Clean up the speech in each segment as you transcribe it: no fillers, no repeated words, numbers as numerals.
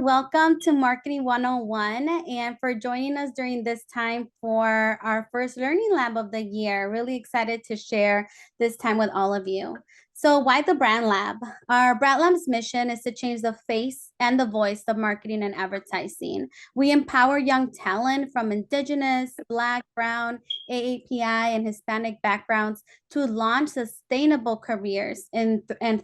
welcome to Marketing 101 and for joining us during this time for our first Learning Lab of the year. Really excited to share this time with all of you. So why the Brand Lab? Our Brand Lab's mission is to change the face and the voice of marketing and advertising. We empower young talent from Indigenous, Black, Brown, AAPI, and Hispanic backgrounds to launch sustainable careers and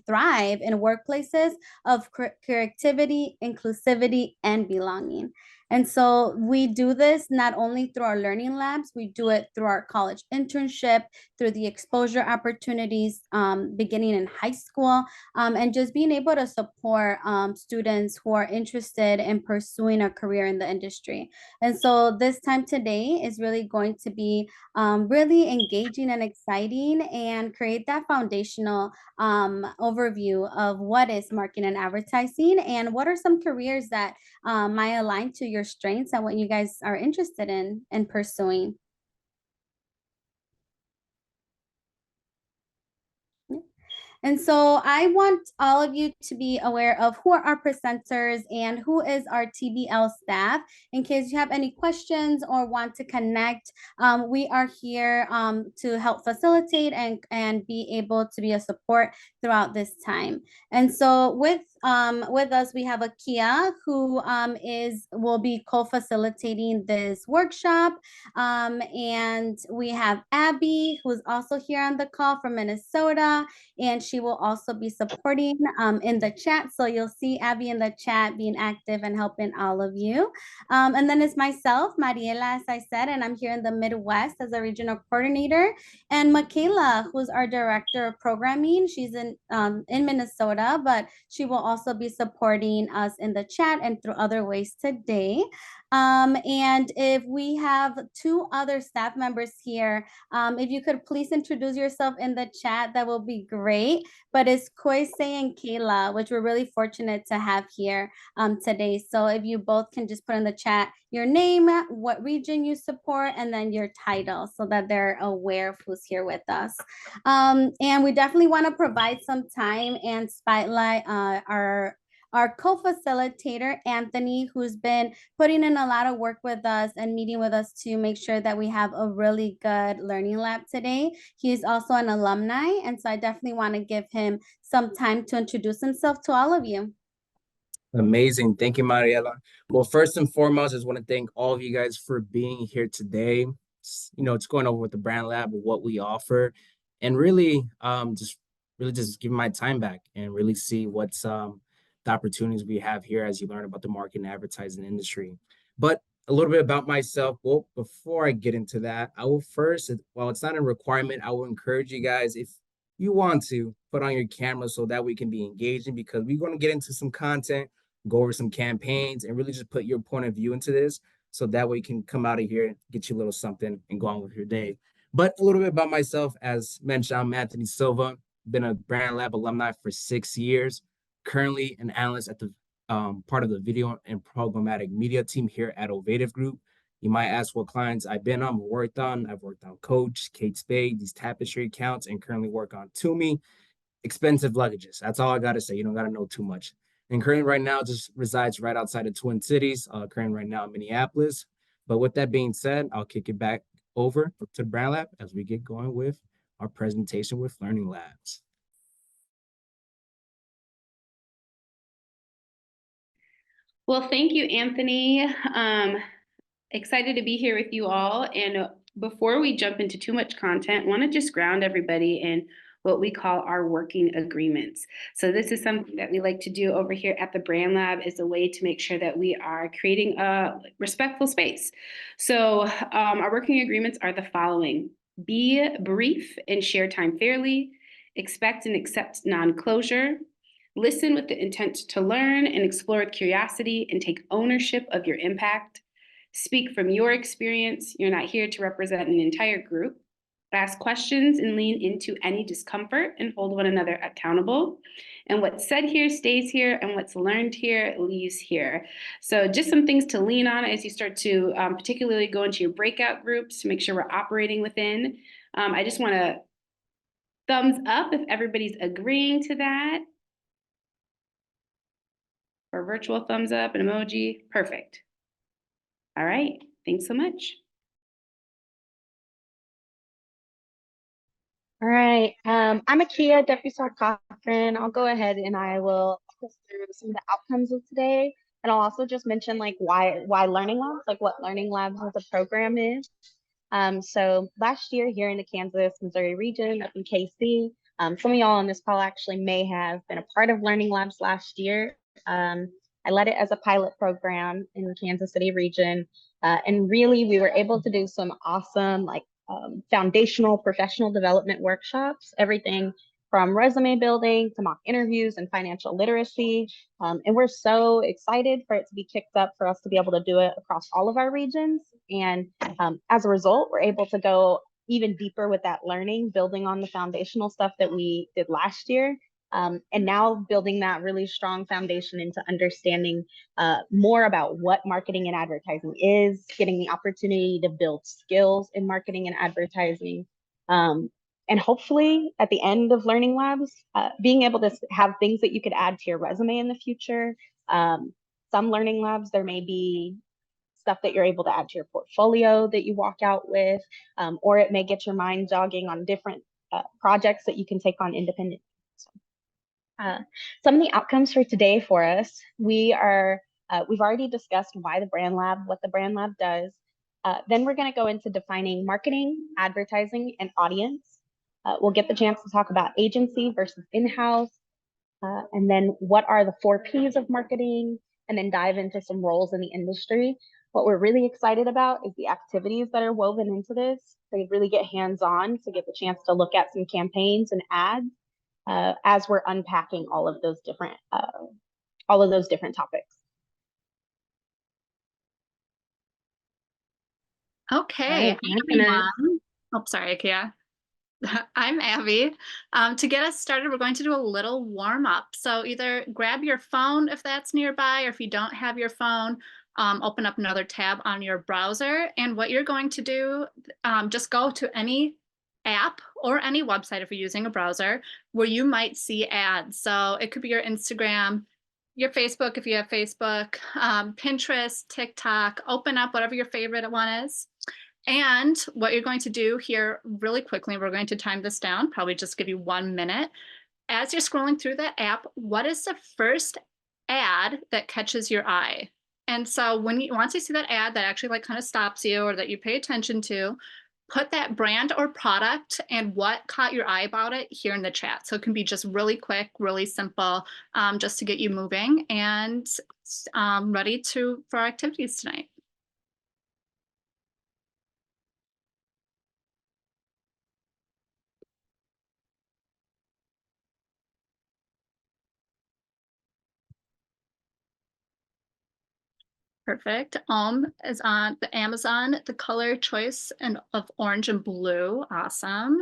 thrive in workplaces of creativity, inclusivity, and belonging. And so we do this not only through our learning labs, we do it through our college internship, through the exposure opportunities beginning in high school, and just being able to support students who are interested in pursuing a career in the industry. And so this time today is really going to be really engaging and exciting and create that foundational overview of what is marketing and advertising and what are some careers that might align to your strengths and what you guys are interested in pursuing. And so I want all of you to be aware of who are our presenters and who is our TBL staff. In case you have any questions or want to connect, we are here to help facilitate and be able to be a support throughout this time. And so with us, we have Akia, who will be co-facilitating this workshop. And we have Abby, who's also here on the call from Minnesota, and she will also be supporting in the chat. So you'll see Abby in the chat being active and helping all of you. And then it's myself, Mariela, as I said, and I'm here in the Midwest as a regional coordinator. And Michaela, who's our director of programming. She's in Minnesota, but she will also be supporting us in the chat and through other ways today. And if we have two other staff members here, if you could please introduce yourself in the chat, that will be great. But it's Koise and Kayla, which we're really fortunate to have here today. So if you both can just put in the chat your name, what region you support, and then your title so that they're aware of who's here with us. And we definitely want to provide some time and spotlight our co-facilitator, Anthony, who's been putting in a lot of work with us and meeting with us to make sure that we have a really good learning lab today. He's also an alumni, and so I definitely want to give him some time to introduce himself to all of you. Amazing. Thank you, Mariela. Well, first and foremost, I just want to thank all of you guys for being here today. It's going over with the Brand Lab, what we offer, and really just give my time back and really see what's the opportunities we have here as you learn about the marketing and advertising industry. But a little bit about myself. Well, before I get into that, I will first, while it's not a requirement, I will encourage you guys, if you want to, put on your camera so that we can be engaging, because we're going to get into some content, go over some campaigns, and really just put your point of view into this so that way you can come out of here, get you a little something, and go on with your day. But a little bit about myself. As mentioned, I'm Anthony Silva, been a Brand Lab alumni for 6 years, currently an analyst at the part of the video and programmatic media team here at Ovative Group. You might ask what clients I've been on, worked on. I've worked on Coach, Kate Spade, these tapestry accounts, and currently work on Toomey, expensive luggages. That's all I got to say. You don't got to know too much. And currently right now just resides right outside of Twin Cities, currently right now in Minneapolis. But with that being said, I'll kick it back over to Brand Lab as we get going with our presentation with Learning Labs. Well, thank you, Anthony. Excited to be here with you all. And before we jump into too much content, I want to just ground everybody in what we call our working agreements. So this is something that we like to do over here at the Brand Lab as a way to make sure that we are creating a respectful space. So our working agreements are the following: be brief and share time fairly, expect and accept non-closure, listen with the intent to learn and explore with curiosity, and take ownership of your impact. Speak from your experience. You're not here to represent an entire group. Ask questions and lean into any discomfort and hold one another accountable. And what's said here stays here, and what's learned here leaves here. So just some things to lean on as you start to particularly go into your breakout groups to make sure we're operating within. I just want to thumbs up if everybody's agreeing to that. or virtual thumbs up, an emoji. Perfect. All right. Thanks so much. All right. I'm Akia, Deputy Star Cochran. I'll go ahead and I will walk us through some of the outcomes of today. And I'll also just mention like why Learning Labs, like what Learning Labs as a program is. So last year here in the Kansas, Missouri region up in KC, some of y'all on this call actually may have been a part of Learning Labs last year. I led it as a pilot program in the Kansas City region. And really we were able to do some awesome like foundational professional development workshops, everything from resume building to mock interviews and financial literacy. And we're so excited for it to be kicked up for us to be able to do it across all of our regions. And as a result, we're able to go even deeper with that learning, building on the foundational stuff that we did last year. And now building that really strong foundation into understanding more about what marketing and advertising is, getting the opportunity to build skills in marketing and advertising. And hopefully at the end of Learning Labs, being able to have things that you could add to your resume in the future. Some Learning Labs, there may be stuff that you're able to add to your portfolio that you walk out with, or it may get your mind jogging on different projects that you can take on independently. So, some of the outcomes for today for us, we've already discussed why the BrandLab, what the BrandLab does. Then we're going to go into defining marketing, advertising, and audience. We'll get the chance to talk about agency versus in-house, and then what are the 4 Ps of marketing, and then dive into some roles in the industry. What we're really excited about is the activities that are woven into this. They really get hands-on to get the chance to look at some campaigns and ads as we're unpacking all of those different topics. Okay, Right, hi everyone. Oh, sorry, Akia. I'm Abby. To get us started, we're going to do a little warm up. So either grab your phone if that's nearby, or if you don't have your phone, open up another tab on your browser. And what you're going to do, just go to any app or any website if you're using a browser where you might see ads. So it could be your Instagram, your Facebook if you have Facebook, Pinterest, TikTok. Open up whatever your favorite one is. And what you're going to do here really quickly, we're going to time this down, probably just give you 1 minute. As you're scrolling through that app, what is the first ad that catches your eye? And so once you see that ad that actually like kind of stops you or that you pay attention to, put that brand or product and what caught your eye about it here in the chat. So it can be just really quick, really simple, just to get you moving and ready for our activities tonight. Perfect. Is on the Amazon, the color choice of orange and blue. Awesome.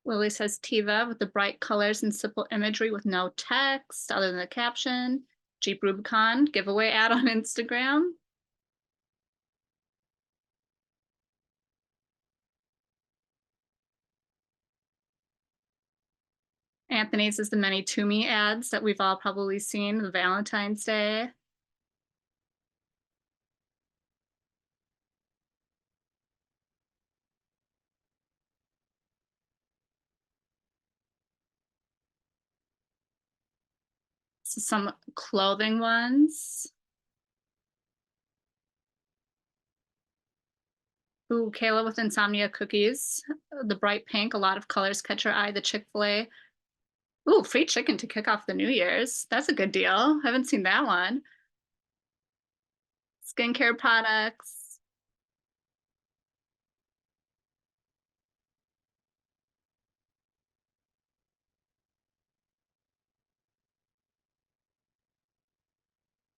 Lily says Tiva with the bright colors and simple imagery with no text other than the caption. Jeep Rubicon giveaway ad on Instagram. Anthony's is the many Toomey ads that we've all probably seen, the Valentine's Day. So some clothing ones. Ooh, Kayla with Insomnia Cookies. The bright pink, a lot of colors catch your eye. The Chick-fil-A. Ooh, free chicken to kick off the New Year's. That's a good deal. Haven't seen that one. Skincare products.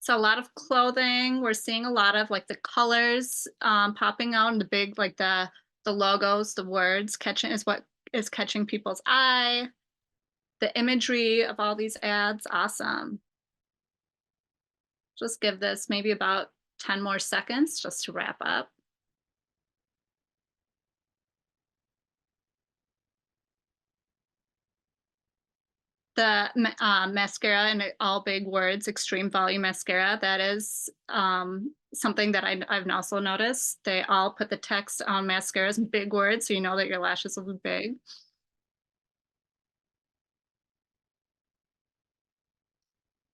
So a lot of clothing. We're seeing a lot of like the colors popping out and the big, like the logos, the words catching is what is catching people's eye. the imagery of all these ads. Awesome. Just give this maybe about 10 more seconds just to wrap up. The mascara in all big words, extreme volume mascara, that is something that I've also noticed. They all put the text on mascaras in big words, so you know that your lashes will be big.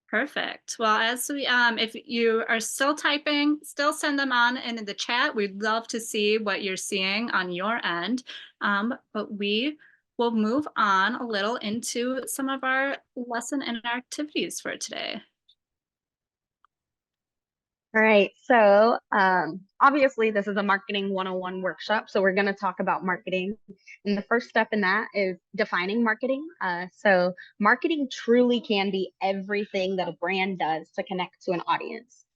Perfect. Well, as we, if you are still typing, still send them on in the chat. We'd love to see what you're seeing on your end. But we will move on a little into some of our lesson and our activities for today. All right, so obviously this is a marketing 101 workshop, so we're going to talk about marketing. And the first step in that is defining marketing. So marketing truly can be everything that a brand does to connect to an audience.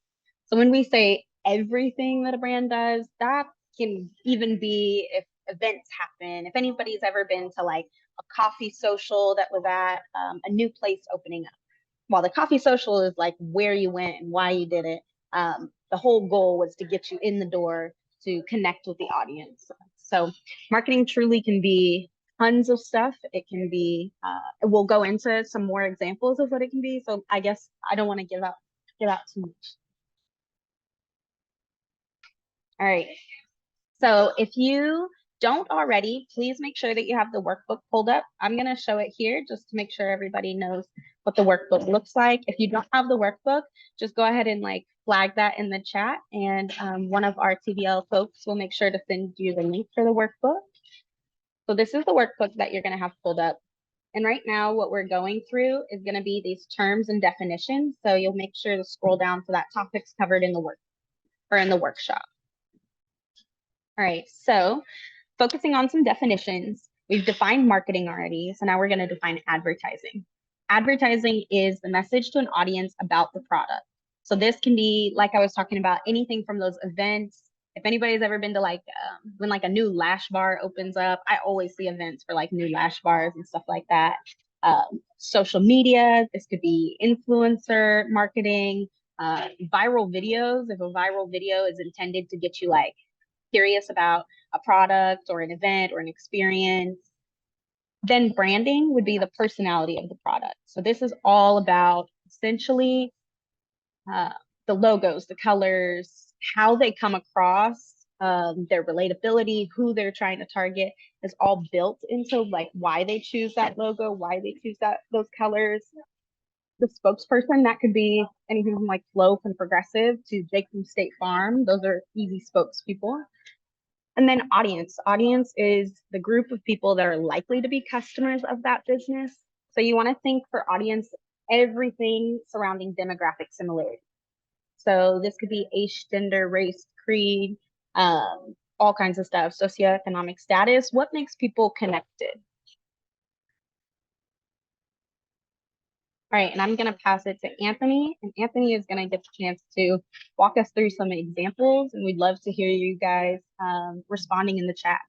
So when we say everything that a brand does, that can even be if events happen. If anybody's ever been to like a coffee social that was at a new place opening up, while the coffee social is like where you went and why you did it, the whole goal was to get you in the door to connect with the audience. So marketing truly can be tons of stuff. It can be, we'll go into some more examples of what it can be. So I guess I don't want to give out too much. All right. So if you don't already, please make sure that you have the workbook pulled up. I'm going to show it here just to make sure everybody knows what the workbook looks like. If you don't have the workbook, just go ahead and like flag that in the chat, and one of our TBL folks will make sure to send you the link for the workbook. So this is the workbook that you're going to have pulled up. And right now what we're going through is going to be these terms and definitions. So you'll make sure to scroll down to that topics covered in the work or in the workshop. All right, so focusing on some definitions, we've defined marketing already, so now we're going to define advertising. Advertising is the message to an audience about the product. So this can be, like I was talking about, anything from those events. If anybody's ever been to like, when like a new lash bar opens up, I always see events for like new lash bars and stuff like that. Social media, this could be influencer marketing, viral videos. If a viral video is intended to get you like curious about a product or an event or an experience. Then branding would be the personality of the product. So this is all about essentially the logos, the colors, how they come across, their relatability, who they're trying to target is all built into like why they choose that logo, why they choose those colors. The spokesperson, that could be anything from like Flow from Progressive to Jake from State Farm. Those are easy spokespeople. And then audience. Audience is the group of people that are likely to be customers of that business. So you want to think for audience, everything surrounding demographic similarity. So this could be age, gender, race, creed, all kinds of stuff, socioeconomic status, what makes people connected. All right, and I'm going to pass it to Anthony, and Anthony is going to get the chance to walk us through some examples, and we'd love to hear you guys responding in the chat.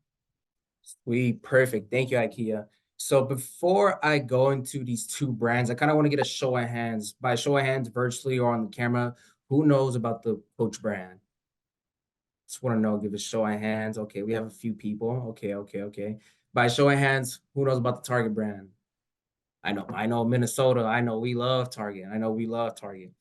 Sweet, perfect. Thank you, IKEA. So before I go into these two brands, I kind of want to get a show of hands, by show of hands, virtually or on the camera, who knows about the Coach brand? Just want to know, give a show of hands. Okay, we have a few people. Okay. By show of hands, who knows about the Target brand? I know Minnesota. I know we love Target.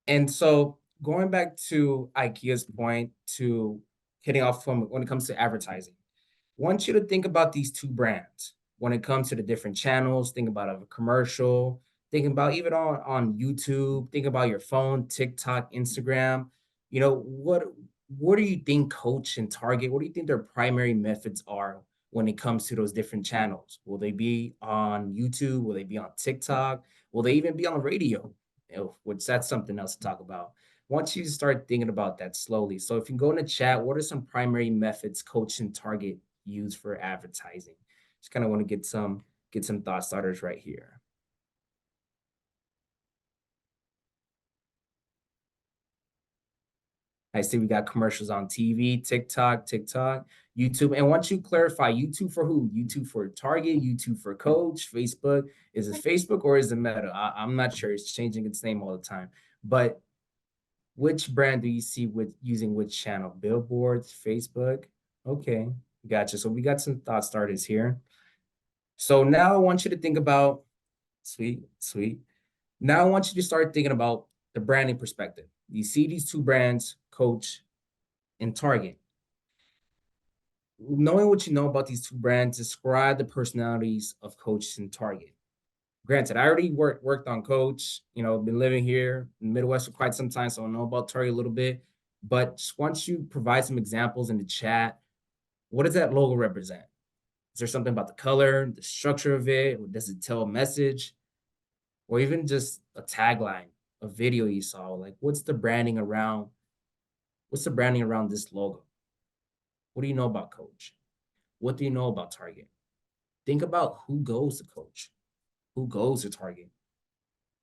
And so going back to IKEA's point to hitting off from when it comes to advertising, I want you to think about these two brands. When it comes to the different channels, think about a commercial, think about even on YouTube, think about your phone, TikTok, Instagram. You know, what do you think Coach and Target, what do you think their primary methods are when it comes to those different channels? Will they be on YouTube? Will they be on TikTok? Will they even be on radio? Which that's something else to talk about. Once you start thinking about that slowly. So if you go in the chat, what are some primary methods Coach and Target use for advertising? Just kind of want to get some thought starters right here. I see we got commercials on TV, TikTok, YouTube. And once you clarify, YouTube for who? YouTube for Target, YouTube for Coach, Facebook. Is it Facebook or is it Meta? I'm not sure. It's changing its name all the time. But which brand do you see with using which channel? Billboards, Facebook? Okay, gotcha. So we got some thought starters here. So now I want you to think about, sweet. Now I want you to start thinking about the branding perspective. You see these two brands, Coach and Target. Knowing what you know about these two brands, describe the personalities of Coach and Target. Granted, I already worked on Coach, been living here in the Midwest for quite some time, so I know about Target a little bit. But just once you provide some examples in the chat, what does that logo represent? Is there something about the color, the structure of it? Or does it tell a message? Or even just a tagline, a video you saw? Like, what's the branding around this logo? What do you know about Coach? What do you know about Target? Think about who goes to Coach, who goes to Target,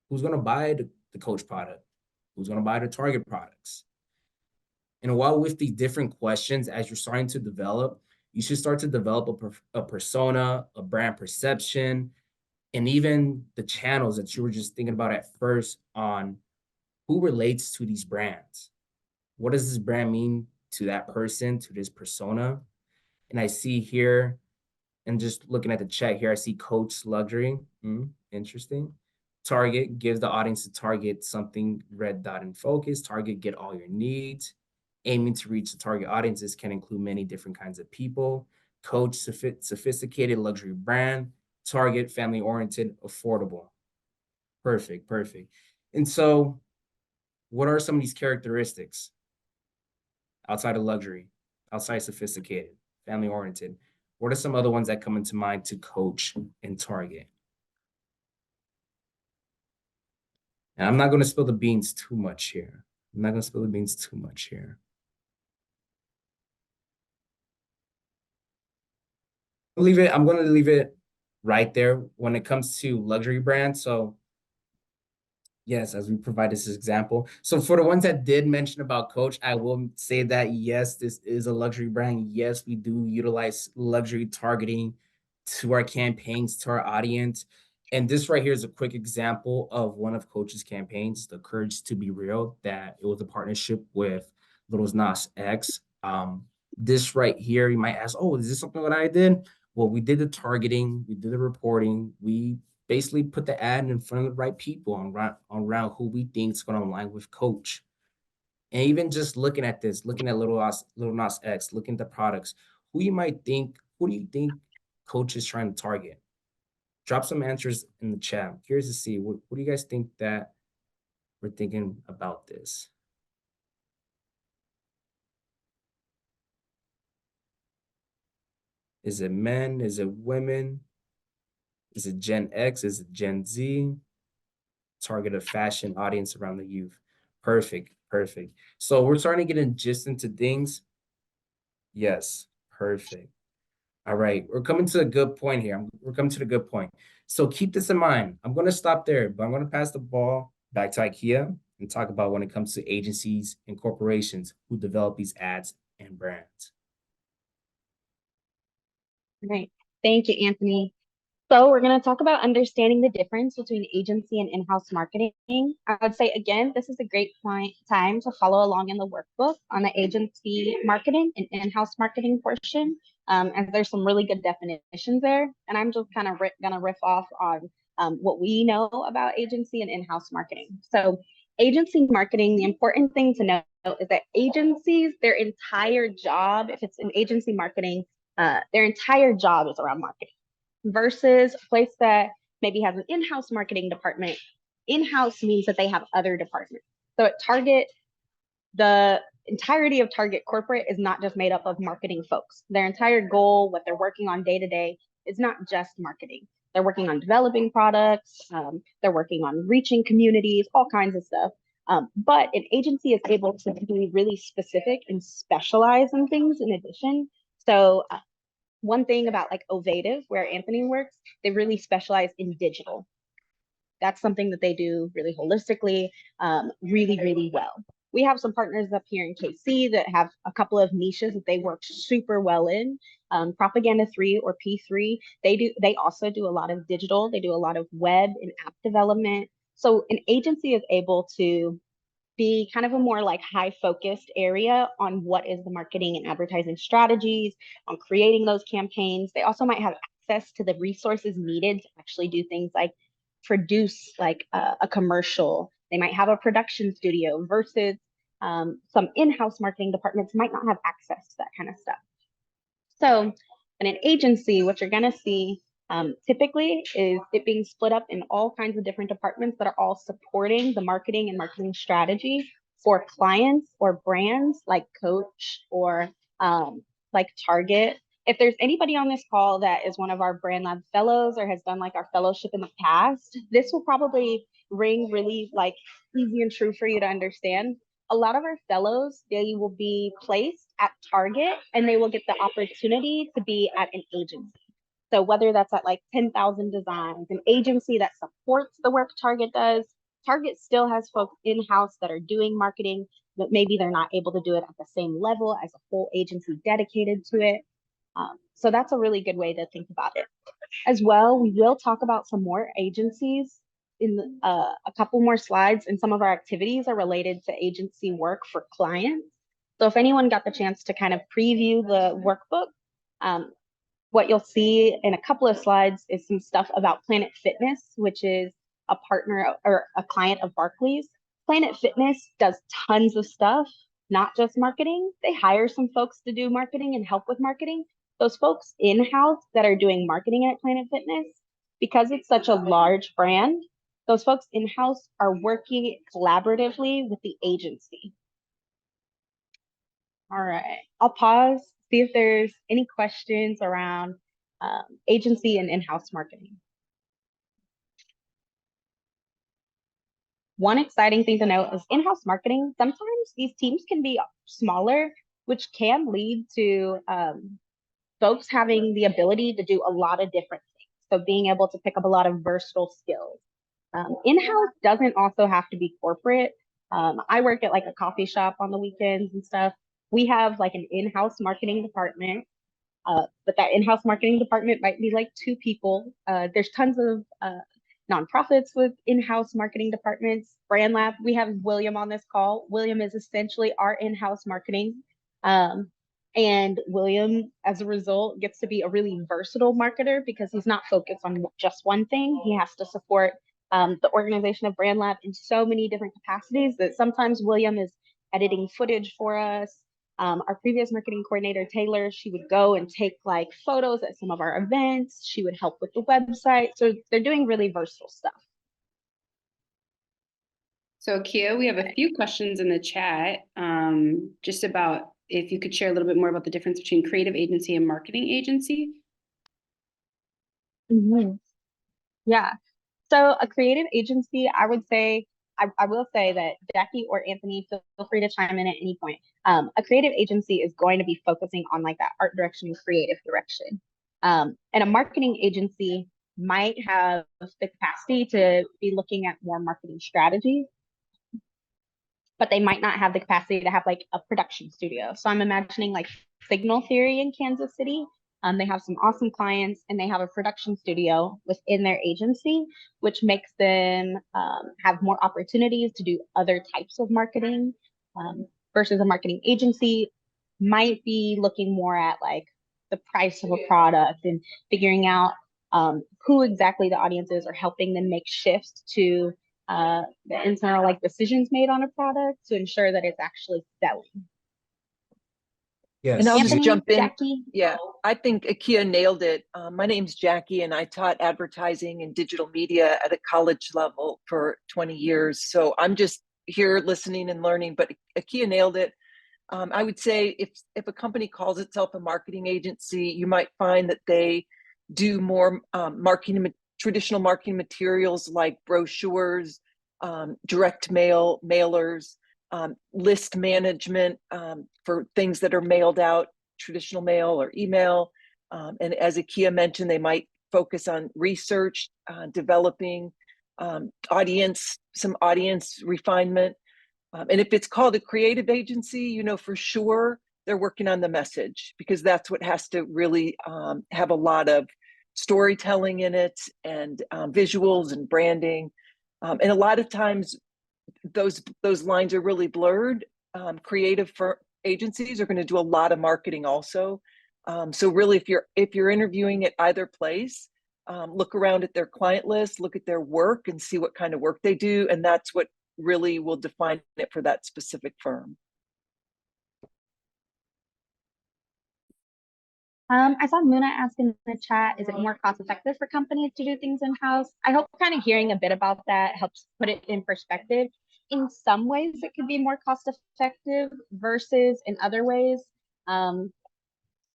who's going to buy the Coach product, who's going to buy the Target products. And while with these different questions, as you're starting to develop, you should start to develop a persona, a brand perception, and even the channels that you were just thinking about at first on who relates to these brands. What does this brand mean to that person, to this persona? And I see here, and just looking at the chat here, I see Coach Luxury. Interesting. Target gives the audience to Target something, red dot in focus. Target, get all your needs. Aiming to reach the target audiences can include many different kinds of people. Coach, sophisticated luxury brand. Target, family-oriented, affordable. Perfect. And so what are some of these characteristics outside of luxury, outside sophisticated, family-oriented? What are some other ones that come into mind to Coach and Target? And I'm not going to spill the beans too much here. I'm going to leave it right there when it comes to luxury brands. So yes, as we provide this example. So for the ones that did mention about Coach, I will say that yes, this is a luxury brand. Yes, we do utilize luxury targeting to our campaigns, to our audience. And this right here is a quick example of one of Coach's campaigns, the Courage to Be Real, that it was a partnership with Lil Nas X. This right here, you might ask, oh, is this something that I did? Well, we did the targeting, we did the reporting, we basically put the ad in front of the right people around who we think is going to align with Coach. And even just looking at this, looking at Lil Nas X, looking at the products, who do you think Coach is trying to target? Drop some answers in the chat. I'm curious to see, what do you guys think that we're thinking about this? Is it men? Is it women? Is it Gen X? Is it Gen Z? Target a fashion audience around the youth. Perfect. So we're starting to get into things. Yes, perfect. All right, we're coming to a good point here. We're coming to the good point. So keep this in mind. I'm going to stop there, but I'm going to pass the ball back to IKEA and talk about when it comes to agencies and corporations who develop these ads and brands. Right. Thank you, Anthony. So we're going to talk about understanding the difference between agency and in-house marketing. I would say, again, this is a great time to follow along in the workbook on the agency marketing and in-house marketing portion, as there's some really good definitions there. And I'm just kind of going to riff off on what we know about agency and in-house marketing. So agency marketing, the important thing to know is that agencies, their entire job, if it's in agency marketing, their entire job is around marketing, versus a place that maybe has an in-house marketing department. In-house means that they have other departments. So at Target, the entirety of Target corporate is not just made up of marketing folks. Their entire goal, what they're working on day to day, is not just marketing. They're working on developing products, they're working on reaching communities, all kinds of stuff. But an agency is able to be really specific and specialize in things in addition. So one thing about like Ovative, where Anthony works, they really specialize in digital. That's something that they do really holistically, really well. We have some partners up here in KC that have a couple of niches that they work super well in. Propaganda 3 or P3, they also do a lot of digital, they do a lot of web and app development. So an agency is able to be kind of a more like high focused area on what is the marketing and advertising strategies, on creating those campaigns. They also might have access to the resources needed to actually do things like produce like a commercial. They might have a production studio versus some in-house marketing departments might not have access to that kind of stuff. So in an agency, what you're going to see typically is it being split up in all kinds of different departments that are all supporting the marketing and marketing strategy for clients or brands like Coach or like Target. If there's anybody on this call that is one of our BrandLab fellows or has done like our fellowship in the past, this will probably ring really like easy and true for you to understand. A lot of our fellows, they will be placed at Target and they will get the opportunity to be at an agency. So whether that's at like 10,000 Designs, an agency that supports the work Target does, Target still has folks in-house that are doing marketing, but maybe they're not able to do it at the same level as a full agency dedicated to it. So that's a really good way to think about it. As well, we will talk about some more agencies in a couple more slides, and some of our activities are related to agency work for clients. So if anyone got the chance to kind of preview the workbook, what you'll see in a couple of slides is some stuff about Planet Fitness, which is a partner or a client of Barclays. Planet Fitness does tons of stuff, not just marketing. They hire some folks to do marketing and help with marketing. Those folks in-house that are doing marketing at Planet Fitness, because it's such a large brand, those folks in-house are working collaboratively with the agency. All right, I'll pause, see if there's any questions around agency and in-house marketing. One exciting thing to note is in-house marketing. Sometimes these teams can be smaller, which can lead to folks having the ability to do a lot of different things. So being able to pick up a lot of versatile skills. In-house doesn't also have to be corporate. I work at like a coffee shop on the weekends and stuff. We have like an in-house marketing department, but that in-house marketing department might be like 2 people. There's tons of nonprofits with in-house marketing departments. BrandLab, we have William on this call. William is essentially our in-house marketing. And William, as a result, gets to be a really versatile marketer because he's not focused on just one thing. He has to support the organization of BrandLab in so many different capacities that sometimes William is editing footage for us. Our previous marketing coordinator, Taylor, she would go and take like photos at some of our events. She would help with the website. So they're doing really versatile stuff. So Kia, we have a few questions in the chat, just about if you could share a little bit more about the difference between creative agency and marketing agency. Mm-hmm. Yeah. So a creative agency, I would say, I will say that Jackie or Anthony, feel free to chime in at any point. A creative agency is going to be focusing on like that art direction and creative direction. And a marketing agency might have the capacity to be looking at more marketing strategies, but they might not have the capacity to have like a production studio. So I'm imagining like Signal Theory in Kansas City. They have some awesome clients and they have a production studio within their agency, which makes them have more opportunities to do other types of marketing versus a marketing agency might be looking more at like the price of a product and figuring out who exactly the audience is or helping them make shifts to the internal like decisions made on a product to ensure that it's actually selling. Yes. And I'll Anthony, just jump in. Jackie? Yeah, I think Akia nailed it. My name's Jackie, and I taught advertising and digital media at a college level for 20 years. So I'm just here listening and learning, but Akia nailed it. I would say if a company calls itself a marketing agency, you might find that they do more traditional marketing materials like brochures, direct mail, mailers, list management for things that are mailed out, traditional mail or email. And as Akia mentioned, they might focus on research, developing some audience refinement. And if it's called a creative agency, you know, for sure they're working on the message, because that's what has to really have a lot of storytelling in it, and visuals and branding. And a lot of times those lines are really blurred. Creative agencies are going to do a lot of marketing also. So really, if you're interviewing at either place, look around at their client list, look at their work, and see what kind of work they do, and that's what really will define it for that specific firm. I saw Muna ask in the chat, is it more cost effective for companies to do things in-house? I hope kind of hearing a bit about that helps put it in perspective. In some ways, it could be more cost effective versus in other ways.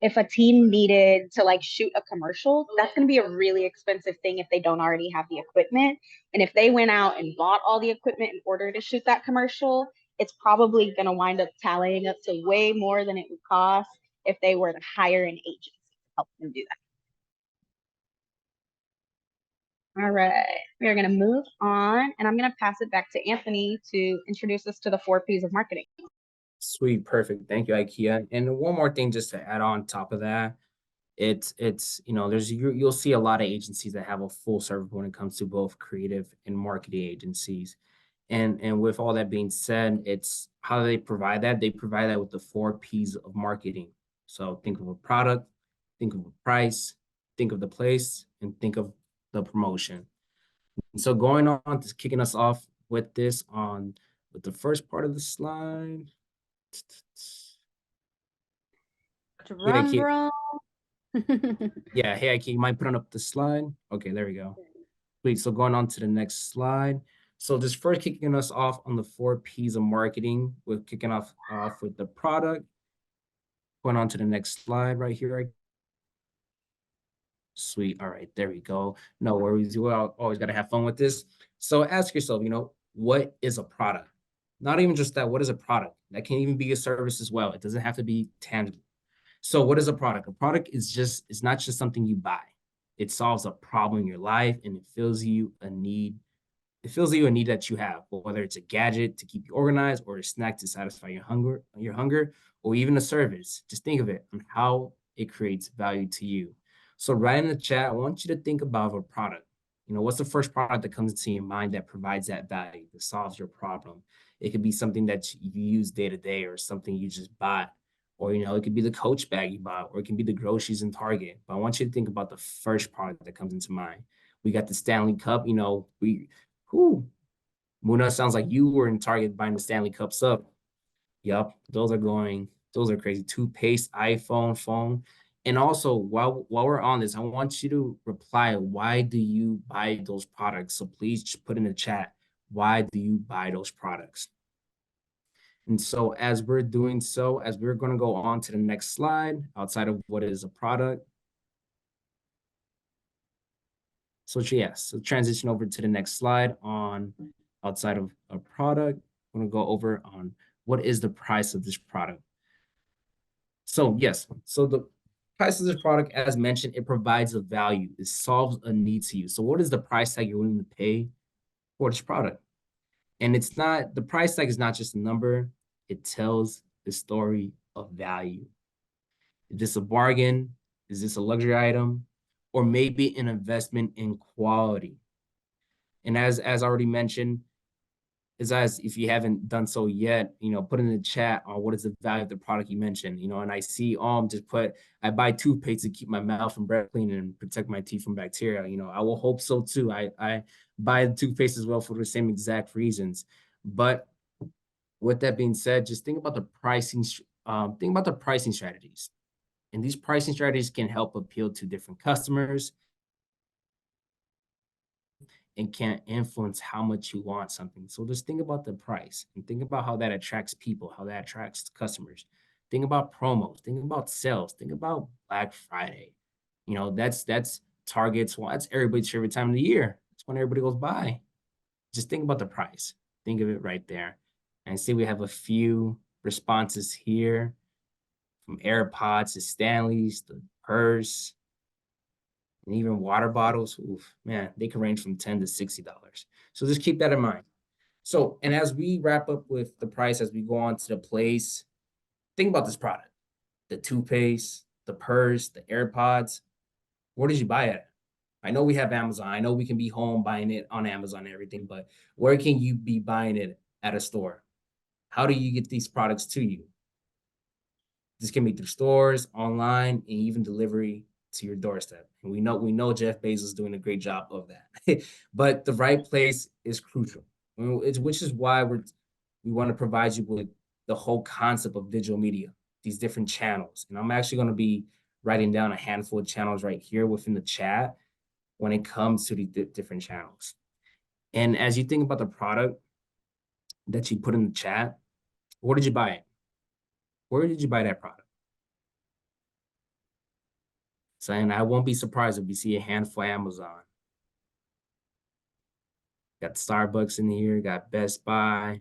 If a team needed to like shoot a commercial, that's going to be a really expensive thing if they don't already have the equipment. And if they went out and bought all the equipment in order to shoot that commercial, it's probably going to wind up tallying up to way more than it would cost if they were to hire an agency to help them do that. All right, we're going to move on, and I'm going to pass it back to Anthony to introduce us to the 4 P's of marketing. Sweet, perfect. Thank you, IKEA. And one more thing, just to add on top of that, it's you know, you'll see a lot of agencies that have a full service when it comes to both creative and marketing agencies. And with all that being said, it's how they provide that. They provide that with the 4 P's of marketing. So think of a product, think of a price, think of the place, and think of the promotion. And so going on to kicking us off with this with the first part of the slide. Drum roll. Yeah, hey, Ike, you mind putting up the slide? Okay, there we go. Please, so going on to the next slide. So just first kicking us off on the 4 P's of marketing, we're kicking off with the product. Going on to the next slide right here. Sweet, all right, there we go. No worries, you always gotta have fun with this. So ask yourself, you know, what is a product? Not even just that, what is a product? That can even be a service as well. It doesn't have to be tangible. So what is a product? A product is it's not just something you buy. It solves a problem in your life, and it fills you a need. It fills you a need that you have, whether it's a gadget to keep you organized, or a snack to satisfy your hunger, or even a service. Just think of it and how it creates value to you. So write in the chat, I want you to think about a product. You know, what's the first product that comes into your mind that provides that value, that solves your problem? It could be something that you use day to day, or something you just bought. Or, you know, it could be the Coach bag you bought, or it can be the groceries in Target. But I want you to think about the first product that comes into mind. We got the Stanley Cup, you know, Muna, sounds like you were in Target buying the Stanley Cups up. Yup, those are crazy. Toothpaste, iPhone, phone. And also, while we're on this, I want you to reply, why do you buy those products? So please just put in the chat, why do you buy those products? And so as we're doing so, as we're going to go on to the next slide, outside of what is a product. So yes, so transition over to the next slide on outside of a product. I'm going to go over on what is the price of this product. So yes, so the price of this product, as mentioned, it provides a value. It solves a need to you. So what is the price tag you're willing to pay for this product? And it's not, the price tag is not just a number, it tells the story of value. Is this a bargain? Is this a luxury item? Or maybe an investment in quality? And as already mentioned, as if you haven't done so yet, you know, put in the chat on what is the value of the product you mentioned, you know, and I see just put, I buy toothpaste to keep my mouth from breath clean and protect my teeth from bacteria. You know, I will hope so too. I buy the toothpaste as well for the same exact reasons. But with that being said, just think about the pricing, strategies. And these pricing strategies can help appeal to different customers and can influence how much you want something. So just think about the price and think about how that attracts people, how that attracts customers. Think about promos, think about sales, think about Black Friday. You know, that's Target's, well, that's everybody's favorite time of the year. It's when everybody goes by. Just think about the price. Think of it right there. And see, we have a few responses here, from AirPods to Stanley's, the purse, and even water bottles. Oof, man, they can range from $10 to $60. So just keep that in mind. So, and as we wrap up with the price, as we go on to the place, think about this product, the toothpaste, the purse, the AirPods. Where did you buy it? I know we have Amazon. I know we can be home buying it on Amazon and everything, but where can you be buying it at a store? How do you get these products to you? This can be through stores, online, and even delivery to your doorstep. And we know Jeff Bezos is doing a great job of that. But the right place is crucial. Which is why we want to provide you with the whole concept of digital media, these different channels. And I'm actually going to be writing down a handful of channels right here within the chat when it comes to the different channels. And as you think about the product that you put in the chat, where did you buy it? Where did you buy that product? So, and I won't be surprised if we see a handful of Amazon. Got Starbucks in here, got Best Buy.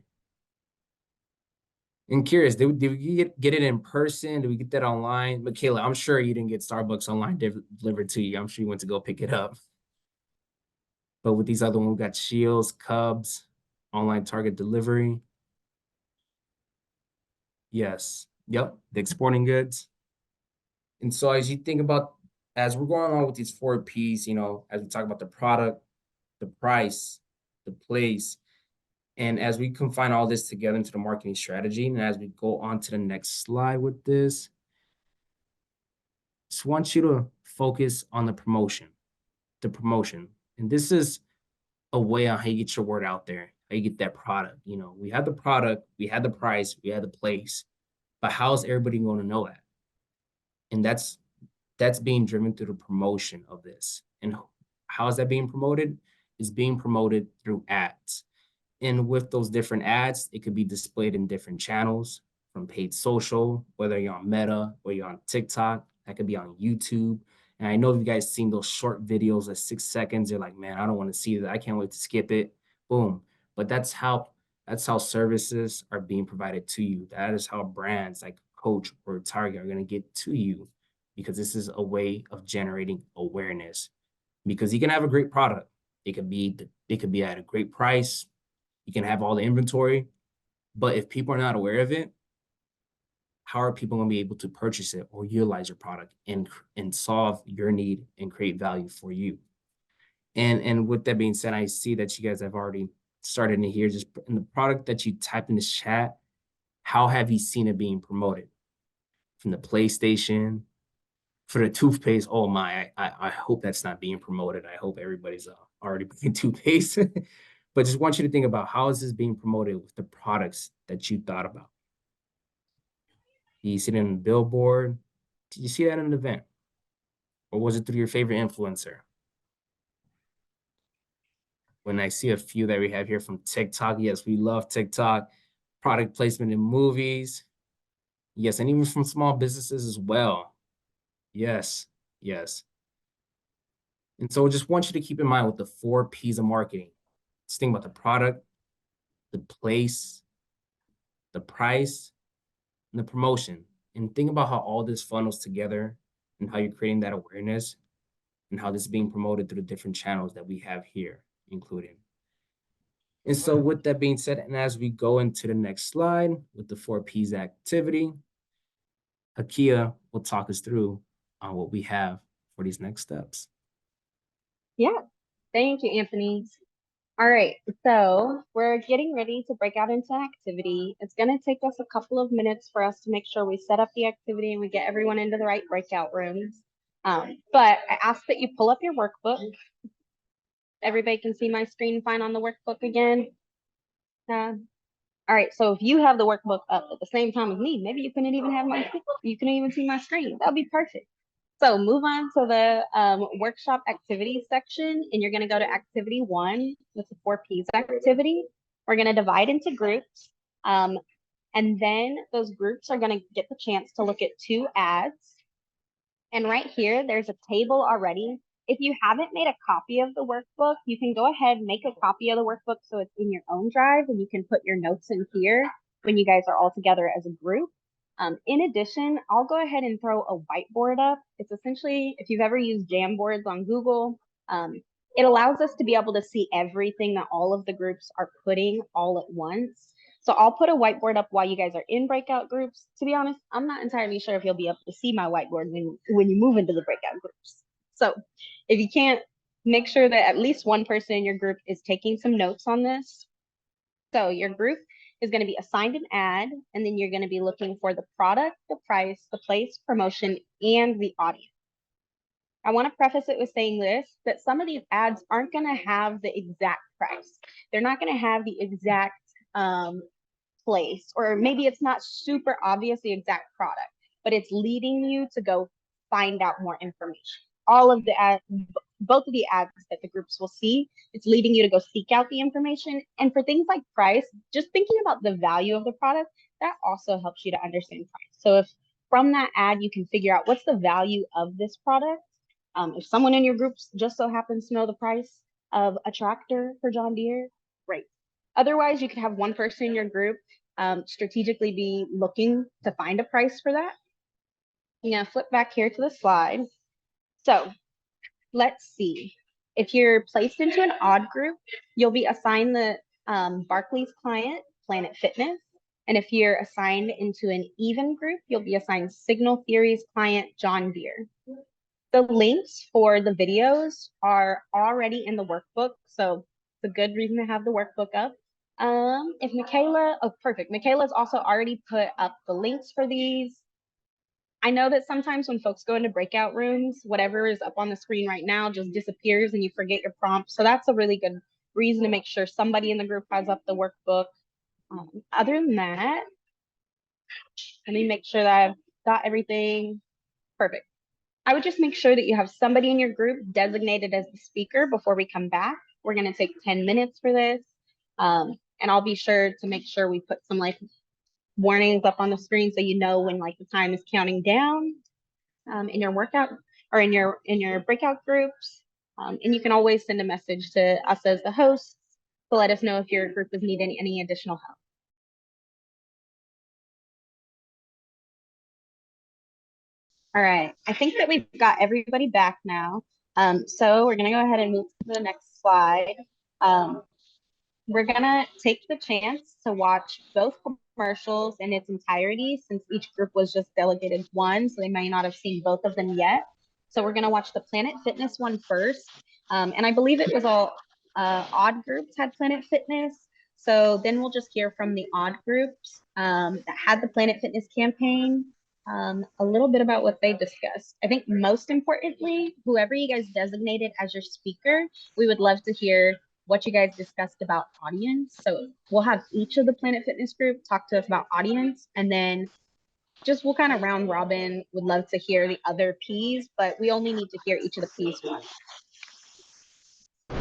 And curious, did we get it in person? Did we get that online? Michaela, I'm sure you didn't get Starbucks online delivered to you. I'm sure you went to go pick it up. But with these other ones, we got Shields, Cubs, online Target delivery. Yes. Yep. Dick's Sporting Goods. And so as you think about, as we're going on with these 4 Ps, you know, as we talk about the product, the price, the place, and as we combine all this together into the marketing strategy, and as we go on to the next slide with this, just want you to focus on the promotion. And this is a way on how you get your word out there, how you get that product. You know, we have the product, we had the price, we had the place, but how is everybody going to know that? And that's being driven through the promotion of this. And how is that being promoted? It's being promoted through ads. And with those different ads, it could be displayed in different channels, from paid social, whether you're on Meta or you're on TikTok, that could be on YouTube. And I know you guys seen those short videos at 6 seconds. You're like, man, I don't want to see that. I can't wait to skip it. Boom. But that's how services are being provided to you. That is how brands like Coach or Target are going to get to you, because this is a way of generating awareness. Because you can have a great product. It could be at a great price. You can have all the inventory, but if people are not aware of it, how are people going to be able to purchase it or utilize your product and solve your need and create value for you? And with that being said, I see that you guys have already started in here. Just in the product that you type in the chat, how have you seen it being promoted? From the PlayStation, for the toothpaste, oh my, I hope that's not being promoted. I hope everybody's already buying toothpaste. But just want you to think about, how is this being promoted with the products that you thought about? Did you see it in a billboard? Did you see that in an event? Or was it through your favorite influencer? When I see a few that we have here from TikTok, yes, we love TikTok. Product placement in movies. Yes, and even from small businesses as well. Yes, yes. And so I just want you to keep in mind with the 4 Ps of marketing. Just think about the product, the place, the price, and the promotion. And think about how all this funnels together and how you're creating that awareness and how this is being promoted through the different channels that we have here included. And so with that being said, and as we go into the next slide with the 4 Ps activity, Hakia will talk us through on what we have for these next steps. Yeah, thank you, Anthony. All right, so we're getting ready to break out into activity. It's going to take us a couple of minutes for us to make sure we set up the activity and we get everyone into the right breakout rooms. But I ask that you pull up your workbook. Everybody can see my screen fine on the workbook again. All right, so if you have the workbook up at the same time as me, maybe you couldn't even even see my screen. That'll be perfect. So move on to the workshop activities section, and you're going to go to activity 1 with the 4 Ps activity. We're going to divide into groups, and then those groups are going to get the chance to look at 2 ads. And right here, there's a table already. If you haven't made a copy of the workbook, you can go ahead and make a copy of the workbook so it's in your own drive, and you can put your notes in here when you guys are all together as a group. In addition, I'll go ahead and throw a whiteboard up. It's essentially, if you've ever used Jamboards on Google, it allows us to be able to see everything that all of the groups are putting all at once. So I'll put a whiteboard up while you guys are in breakout groups. To be honest, I'm not entirely sure if you'll be able to see my whiteboard when you move into the breakout groups. So if you can't, make sure that at least one person in your group is taking some notes on this. So your group is going to be assigned an ad, and then you're going to be looking for the product, the price, the place, promotion, and the audience. I want to preface it with saying this, that some of these ads aren't going to have the exact price. They're not going to have the exact place, or maybe it's not super obvious the exact product, but it's leading you to go find out more information. All of the ads, both of the ads that the groups will see, it's leading you to go seek out the information. And for things like price, just thinking about the value of the product, that also helps you to understand price. So if from that ad, you can figure out what's the value of this product. If someone in your group just so happens to know the price of a tractor for John Deere, great. Otherwise, you could have one person in your group strategically be looking to find a price for that. I'm gonna flip back here to the slide. So let's see. If you're placed into an odd group, you'll be assigned the Barclays client, Planet Fitness. And if you're assigned into an even group, you'll be assigned Signal Theories client, John Deere. The links for the videos are already in the workbook, so it's a good reason to have the workbook up. If Michaela, oh, perfect. Michaela's also already put up the links for these. I know that sometimes when folks go into breakout rooms, whatever is up on the screen right now just disappears and you forget your prompt. So that's a really good reason to make sure somebody in the group has up the workbook. Other than that, let me make sure that I've got everything perfect. I would just make sure that you have somebody in your group designated as the speaker before we come back. We're going to take 10 minutes for this. And I'll be sure to make sure we put some like warnings up on the screen so you know when like the time is counting down in your workout or in your breakout groups. And you can always send a message to us as the hosts to let us know if your group is needing any additional help. All right, I think that we've got everybody back now. So we're gonna go ahead and move to the next slide. We're gonna take the chance to watch both commercials in its entirety since each group was just delegated one, so they may not have seen both of them yet. So we're gonna watch the Planet Fitness one first. And I believe it was all odd groups had Planet Fitness. So then we'll just hear from the odd groups that had the Planet Fitness campaign. A little bit about what they discussed. I think most importantly, whoever you guys designated as your speaker, we would love to hear what you guys discussed about audience. So we'll have each of the Planet Fitness group talk to us about audience, and then just we'll kind of round robin. Would love to hear the other P's, but we only need to hear each of the P's once.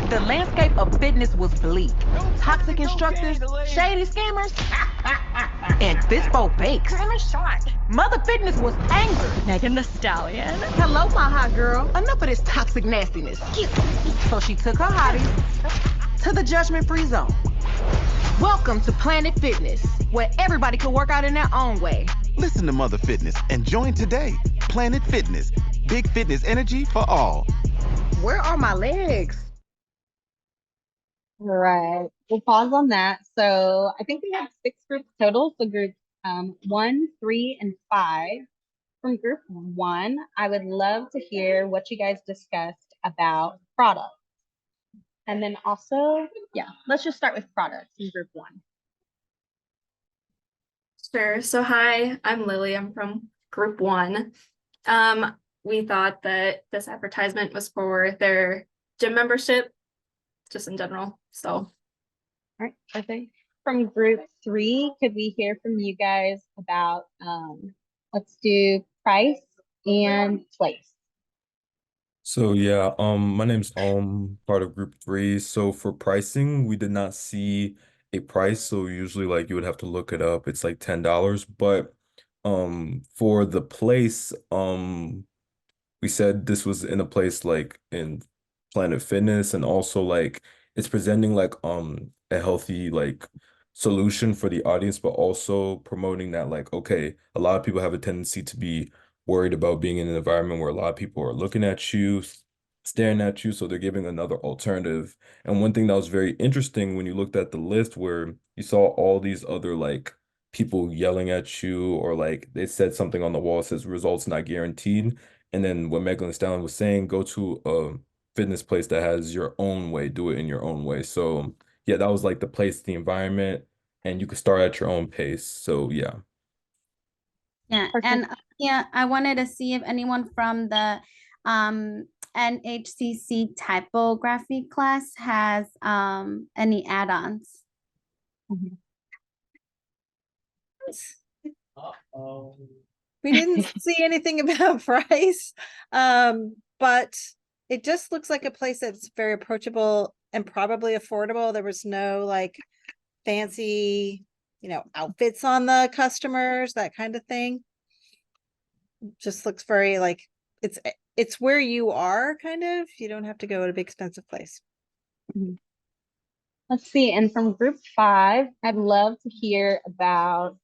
The landscape of fitness was bleak. Toxic instructors, shady scammers, and Bispo bakes. Mother Fitness was angry. Megan the Stallion. Hello, my hot girl. Enough of this toxic nastiness. So she took her hotties to the judgment-free zone. Welcome to Planet Fitness, where everybody can work out in their own way. Listen to Mother Fitness and join today. Planet Fitness, big fitness energy for all. Where are my legs? All right, we'll pause on that. So I think we have 6 groups total. So group 1, 3, and 5. From group 1, I would love to hear what you guys discussed about products. And then also, yeah, let's just start with products in group 1. Sure. So hi, I'm Lily. I'm from group 1. We thought that this advertisement was for their gym membership, just in general. So all right, perfect. From group 3, could we hear from you guys about let's do price and place. So yeah, my name's part of group 3. So for pricing, we did not see a price, so usually like you would have to look it up. It's like $10. But for the place, we said this was in a place like in Planet Fitness, and also like it's presenting like a healthy like solution for the audience, but also promoting that like, okay, a lot of people have a tendency to be worried about being in an environment where a lot of people are looking at you, staring at you, so they're giving another alternative. And one thing that was very interesting when you looked at the list, where you saw all these other like people yelling at you, or like they said something on the wall that says results not guaranteed. And then what Megan Thee Stallion was saying, go to a fitness place that has your own way, do it in your own way. So yeah, that was like the place, the environment, and you could start at your own pace. So yeah. Yeah, and yeah, I wanted to see if anyone from the NHCC typography class has any add-ons. We didn't see anything about price, but it just looks like a place that's very approachable and probably affordable. There was no like fancy, outfits on the customers, that kind of thing. Just looks very like it's where you are, kind of. You don't have to go to a big expensive place. Let's see. And from group 5, I'd love to hear about,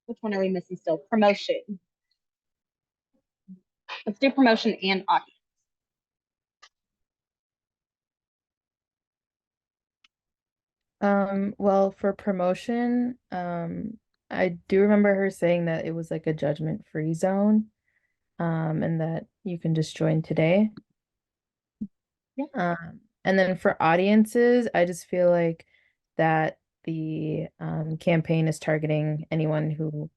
which one are we missing still? Promotion. Let's do promotion and audience. Well, for promotion, I do remember her saying that it was like a judgment-free zone, and that you can just join today. Yeah. And then for audiences, I just feel like that the campaign is targeting anyone who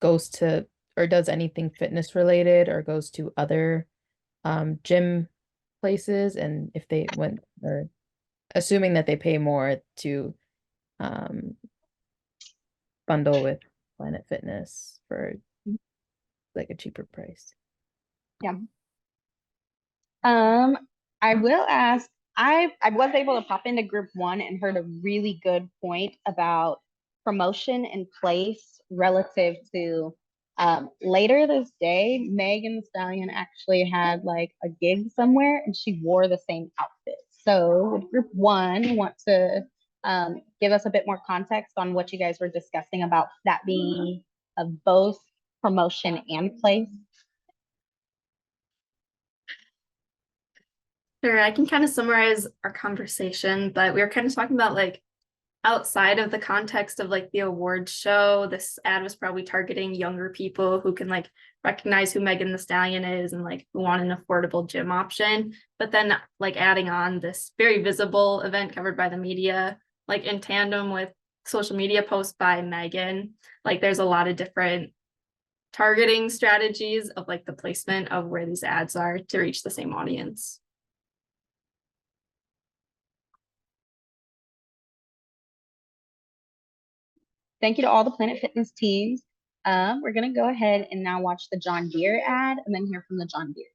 goes to or does anything fitness related or goes to other gym places, and if they went, or assuming that they pay more to bundle with Planet Fitness for like a cheaper price. Yeah. I will ask, I was able to pop into group 1 and heard a really good point about promotion in place relative to later this day, Megan Thee Stallion actually had like a gig somewhere and she wore the same outfit. So would group 1 want to give us a bit more context on what you guys were discussing about that being of both promotion and place? Sure, I can kind of summarize our conversation, but we were kind of talking about like outside of the context of like the awards show, this ad was probably targeting younger people who can like recognize who Megan Thee Stallion is and like who want an affordable gym option. But then like adding on this very visible event covered by the media, like in tandem with social media posts by Megan, like there's a lot of different targeting strategies of like the placement of where these ads are to reach the same audience. Thank you to all the Planet Fitness teams. We're gonna go ahead and now watch the John Deere ad and then hear from the John Deere.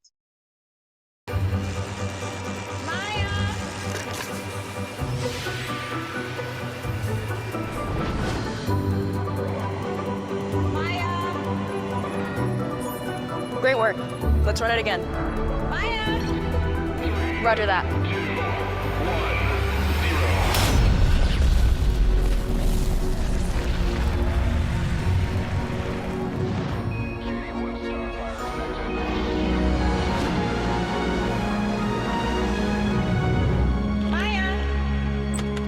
Great work. Let's run it again. Maya! Roger that.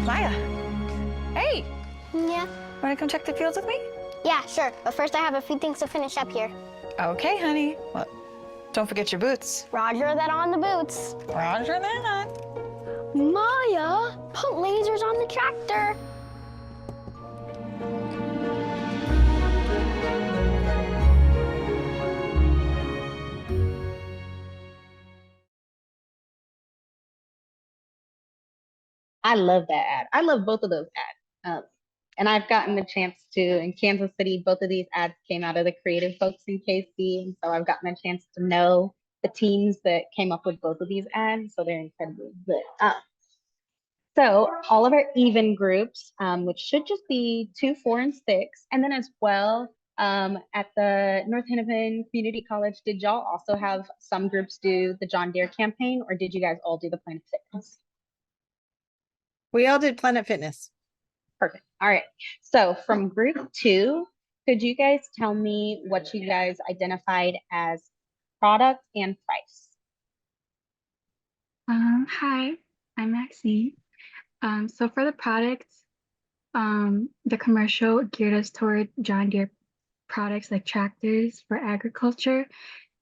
Maya! Hey! Yeah. Want to come check the fields with me? Yeah, sure. But first I have a few things to finish up here. Okay, honey. Well, don't forget your boots. Roger that on the boots. Roger that. Maya, put lasers on the tractor. I love that ad. I love both of those ads. And I've gotten the chance to, in Kansas City, both of these ads came out of the creative folks in KC. And so I've gotten a chance to know the teams that came up with both of these ads. So they're incredibly good. So all of our even groups, which should just be 2, 4, and 6. And then as well, at the North Hennepin Community College, did y'all also have some groups do the John Deere campaign, or did you guys all do the Planet Fitness? We all did Planet Fitness. Perfect. All right. So from group 2, could you guys tell me what you guys identified as product and price? Hi, I'm Maxine. So for the products, the commercial geared us toward John Deere products like tractors for agriculture,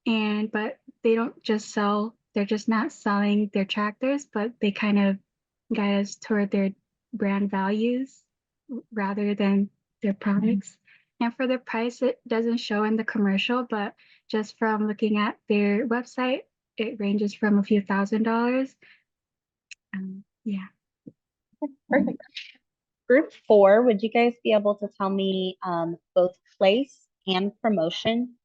but they don't just sell, they're just not selling their tractors, but they kind of guide us toward their brand values rather than their products. And for the price, it doesn't show in the commercial, but just from looking at their website, it ranges from a few $1,000s. Yeah. Perfect. Group 4, would you guys be able to tell me both place and promotion?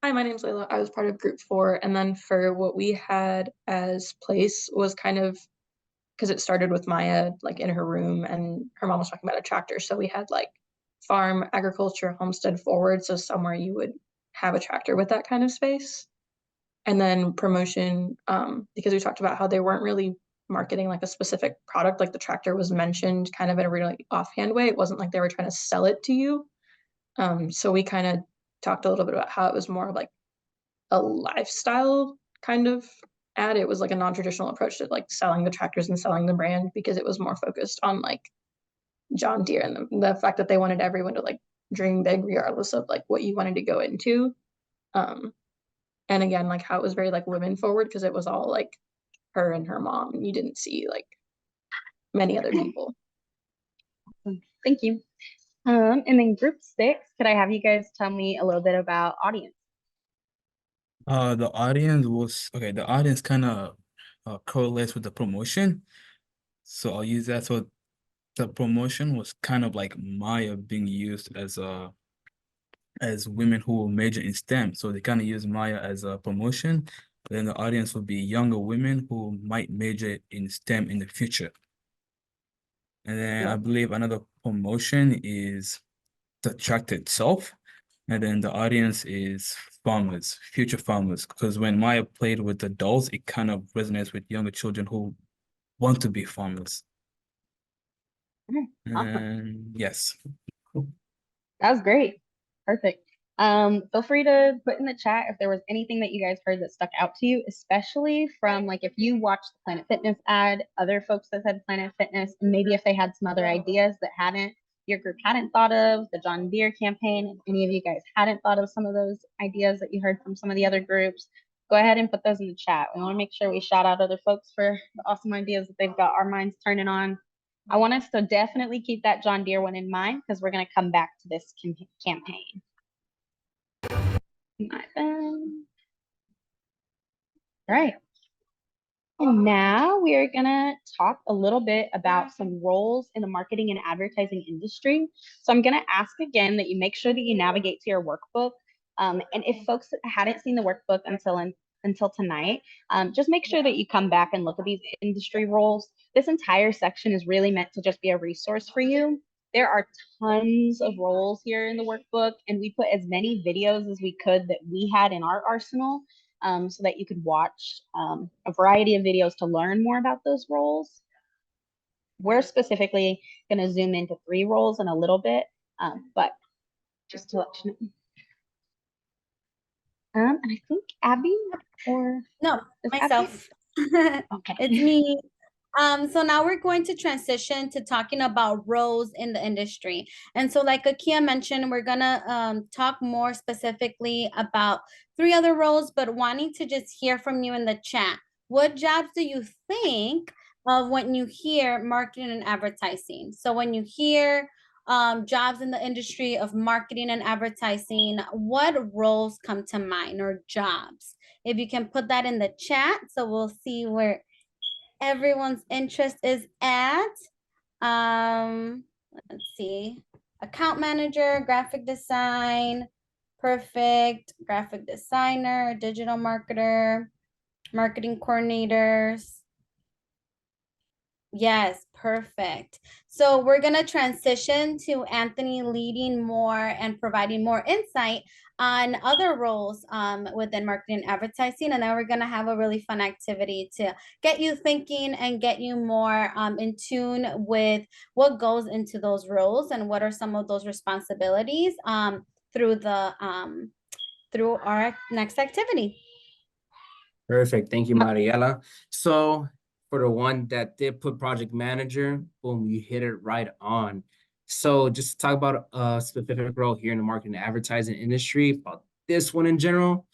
Hi, my name's Layla. I was part of group 4, and then for what we had as place was kind of because it started with Maya like in her room, and her mom was talking about a tractor. So we had like farm, agriculture, homestead forward, so somewhere you would have a tractor with that kind of space. And then promotion, because we talked about how they weren't really marketing like a specific product, like the tractor was mentioned kind of in a really offhand way. It wasn't like they were trying to sell it to you. So we kind of talked a little bit about how it was more of like a lifestyle kind of ad. It was like a non-traditional approach to like selling the tractors and selling the brand, because it was more focused on like John Deere and the fact that they wanted everyone to like dream big regardless of like what you wanted to go into. And again, like how it was very like women forward, because it was all like her and her mom, and you didn't see like many other people. Thank you. And then group 6, could I have you guys tell me a little bit about audience? The audience was okay. The audience kind of correlates with the promotion, so I'll use that. So the promotion was kind of like Maya being used as women who major in STEM. So they kind of use Maya as a promotion. Then the audience will be younger women who might major in STEM in the future. And then I believe another promotion is the tractor itself. And then the audience is farmers, future farmers. Because when Maya played with the dolls, it kind of resonates with younger children who want to be farmers. Awesome. And yes. That was great. Perfect. Feel free to put in the chat if there was anything that you guys heard that stuck out to you, especially from like if you watched the Planet Fitness ad, other folks that said Planet Fitness, and maybe if they had some other ideas that your group hadn't thought of, the John Deere campaign, if any of you guys hadn't thought of some of those ideas that you heard from some of the other groups, go ahead and put those in the chat. We want to make sure we shout out other folks for the awesome ideas that they've got our minds turning on. I want us to definitely keep that John Deere one in mind, because we're going to come back to this campaign. All right. And now we are going to talk a little bit about some roles in the marketing and advertising industry. So I'm going to ask again that you make sure that you navigate to your workbook. And if folks hadn't seen the workbook until tonight, just make sure that you come back and look at these industry roles. This entire section is really meant to just be a resource for you. There are tons of roles here in the workbook, and we put as many videos as we could that we had in our arsenal, so that you could watch a variety of videos to learn more about those roles. We're specifically going to zoom into 3 roles in a little bit, but just to let you know. And I think Abby, or no, myself. Okay. It's me. So now we're going to transition to talking about roles in the industry. And so like Akia mentioned, we're gonna talk more specifically about 3 other roles, but wanting to just hear from you in the chat. What jobs do you think of when you hear marketing and advertising? So when you hear jobs in the industry of marketing and advertising, what roles come to mind, or jobs? If you can put that in the chat, so we'll see where everyone's interest is at. Let's see. Account manager, graphic design, perfect, graphic designer, digital marketer, marketing coordinators. Yes, perfect. So we're going to transition to Anthony leading more and providing more insight on other roles within marketing and advertising. And then we're going to have a really fun activity to get you thinking and get you more in tune with what goes into those roles and what are some of those responsibilities through our next activity. Perfect. Thank you, Mariela. So for the one that did put project manager, boom, you hit it right on. So just to talk about a specific role here in the marketing and advertising industry, about this one in general,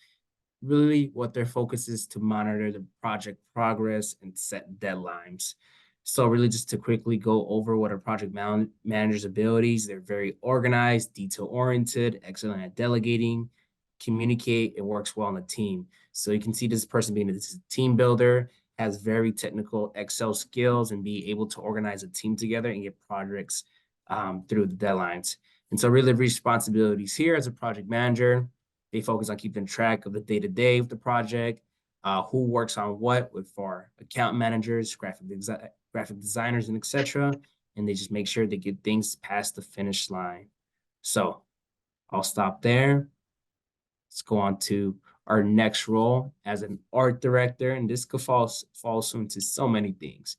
really what their focus is to monitor the project progress and set deadlines. So really just to quickly go over what a project manager's abilities, they're very organized, detail-oriented, excellent at delegating, communicate, and works well on the team. So you can see this person being a team builder, has very technical Excel skills and be able to organize a team together and get projects through the deadlines. And so really the responsibilities here as a project manager, they focus on keeping track of the day-to-day of the project, who works on what with our account managers, graphic designers, and etc. And they just make sure they get things past the finish line. So I'll stop there. Let's go on to our next role as an art director. And this could fall into so many things.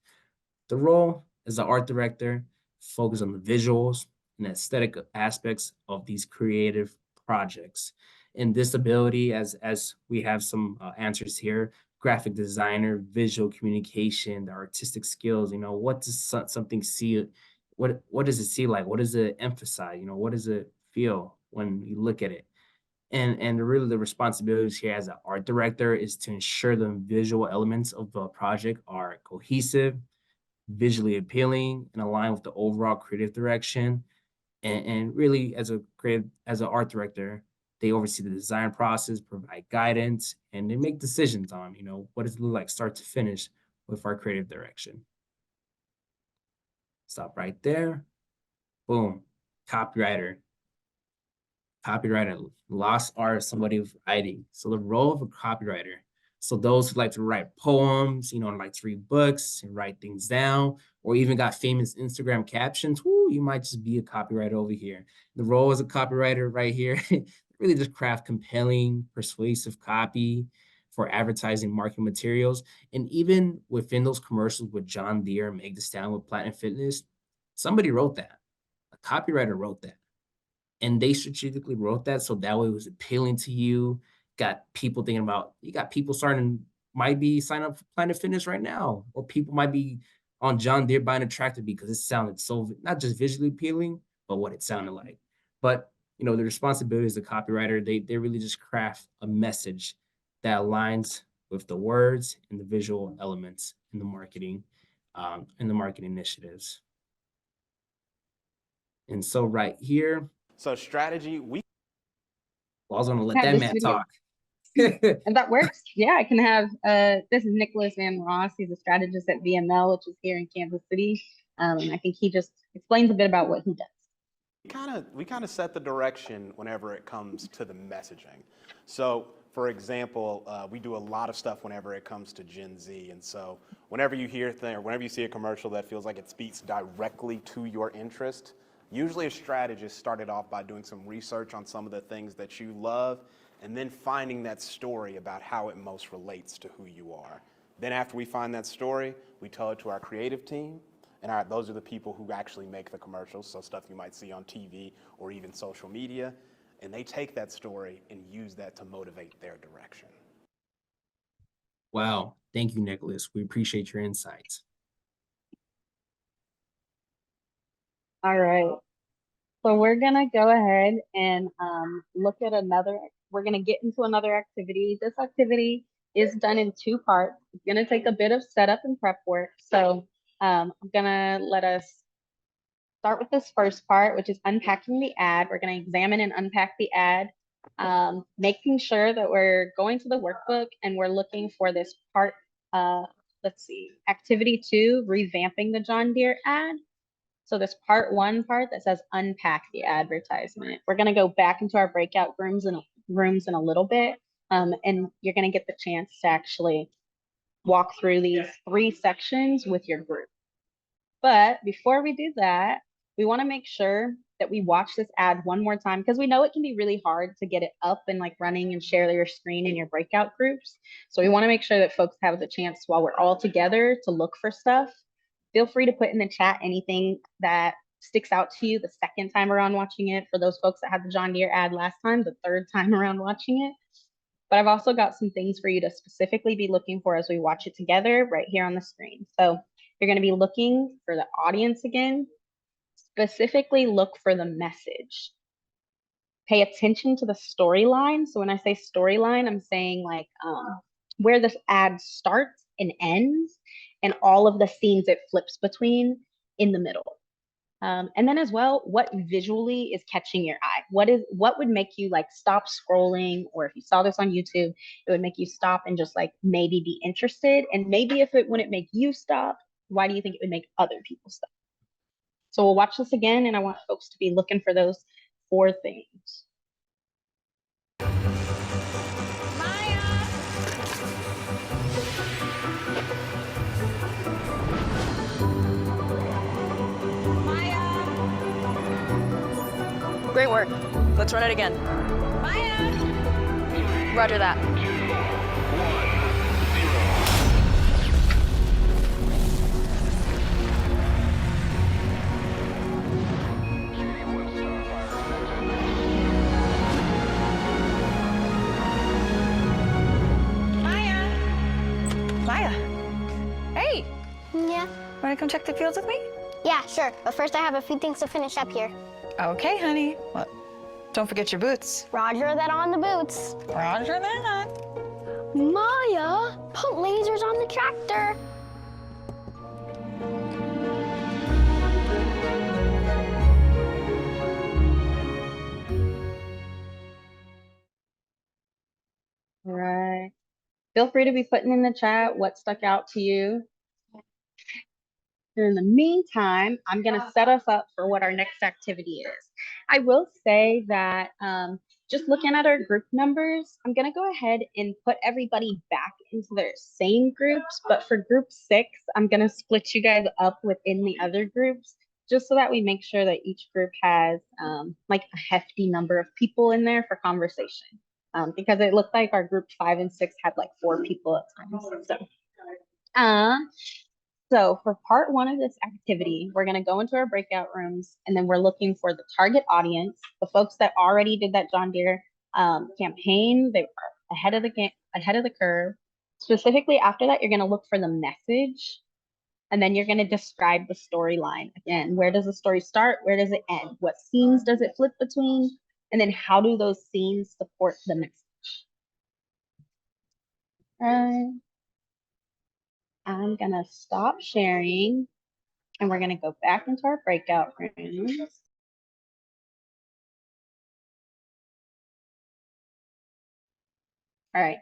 The role as an art director, focus on the visuals and aesthetic aspects of these creative projects. And this ability, as we have some answers here, graphic designer, visual communication, the artistic skills, what does something see? What does it see like? What does it emphasize? What does it feel when you look at it? And really the responsibilities here as an art director is to ensure the visual elements of the project are cohesive, visually appealing, and aligned with the overall creative direction. And really as an art director, they oversee the design process, provide guidance, and they make decisions on, what does it look like start to finish with our creative direction. Stop right there. Boom. Copywriter. Copywriter, lost art of somebody writing. So the role of a copywriter. So those who like to write poems, and like to read books and write things down, or even got famous Instagram captions, you might just be a copywriter over here. The role as a copywriter right here, really just craft compelling, persuasive copy for advertising marketing materials. And even within those commercials with John Deere and Meg Thee Stallion with Platinum Fitness, somebody wrote that. A copywriter wrote that. And they strategically wrote that so that way it was appealing to you. Got people thinking about, you got people might be signing up for Planet Fitness right now, or people might be on John Deere buying a tractor because it sounded so, not just visually appealing, but what it sounded like. But, the responsibility as a copywriter, they really just craft a message that aligns with the words and the visual elements in the marketing initiatives. And so right here, so strategy, I was gonna let that man talk. And that works. Yeah, I can have, this is Nicholas Van Ross. He's a strategist at VML, which is here in Kansas City. And I think he just explains a bit about what he does. We kind of set the direction whenever it comes to the messaging. So for example, we do a lot of stuff whenever it comes to Gen Z. And so whenever you hear or whenever you see a commercial that feels like it speaks directly to your interest, usually a strategist started off by doing some research on some of the things that you love and then finding that story about how it most relates to who you are. Then after we find that story, we tell it to our creative team, and those are the people who actually make the commercials, so stuff you might see on TV or even social media, and they take that story and use that to motivate their direction. Wow, thank you, Nicholas. We appreciate your insights. All right. So we're going to go ahead and look at we're going to get into another activity. This activity is done in 2 parts. It's going to take a bit of setup and prep work. So I'm going to let us start with this first part, which is unpacking the ad. We're going to examine and unpack the ad, making sure that we're going to the workbook and we're looking for this part. Let's see, activity 2, revamping the John Deere ad. So this part 1 part that says unpack the advertisement. We're going to go back into our breakout rooms in a little bit, and you're going to get the chance to actually walk through these 3 sections with your group. But before we do that, we want to make sure that we watch this ad one more time because we know it can be really hard to get it up and like running and share your screen in your breakout groups. So we want to make sure that folks have the chance while we're all together to look for stuff. Feel free to put in the chat anything that sticks out to you the second time around watching it. For those folks that had the John Deere ad last time, the 3rd time around watching it. but I've also got some things for you to specifically be looking for as we watch it together right here on the screen. So you're going to be looking for the audience again. Specifically look for the message. Pay attention to the storyline. So when I say storyline, I'm saying like where this ad starts and ends and all of the scenes it flips between in the middle. And then as well, what visually is catching your eye? What would make you like stop scrolling, or if you saw this on YouTube, it would make you stop and just like maybe be interested. And maybe if it wouldn't make you stop, why do you think it would make other people stop? So we'll watch this again, and I want folks to be looking for those 4 things. Great work. Let's run it again. Maya! Roger that. Maya. Hey, Yeah. wanna come check the fields with me? Yeah, sure. But first I have a few things to finish up here. Okay, honey. Well, don't forget your boots. Roger that on the boots. Roger that. Maya, put lasers on the tractor. All right. Feel free to be putting in the chat what stuck out to you. In the meantime, I'm going to set us up for what our next activity is. I will say that just looking at our group numbers, I'm going to go ahead and put everybody back into their same groups. But for group 6, I'm going to split you guys up within the other groups, just so that we make sure that each group has like a hefty number of people in there for conversation. Because it looked like our group 5 and 6 had like 4 people at times. So for part 1 of this activity, we're going to go into our breakout rooms, and then we're looking for the target audience, the folks that already did that John Deere campaign. They were ahead of the curve. Specifically after that, you're going to look for the message, and then you're going to describe the storyline. Again, where does the story start? Where does it end? What scenes does it flip between? And then how do those scenes support the message? I'm going to stop sharing, and we're going to go back into our breakout rooms. All right.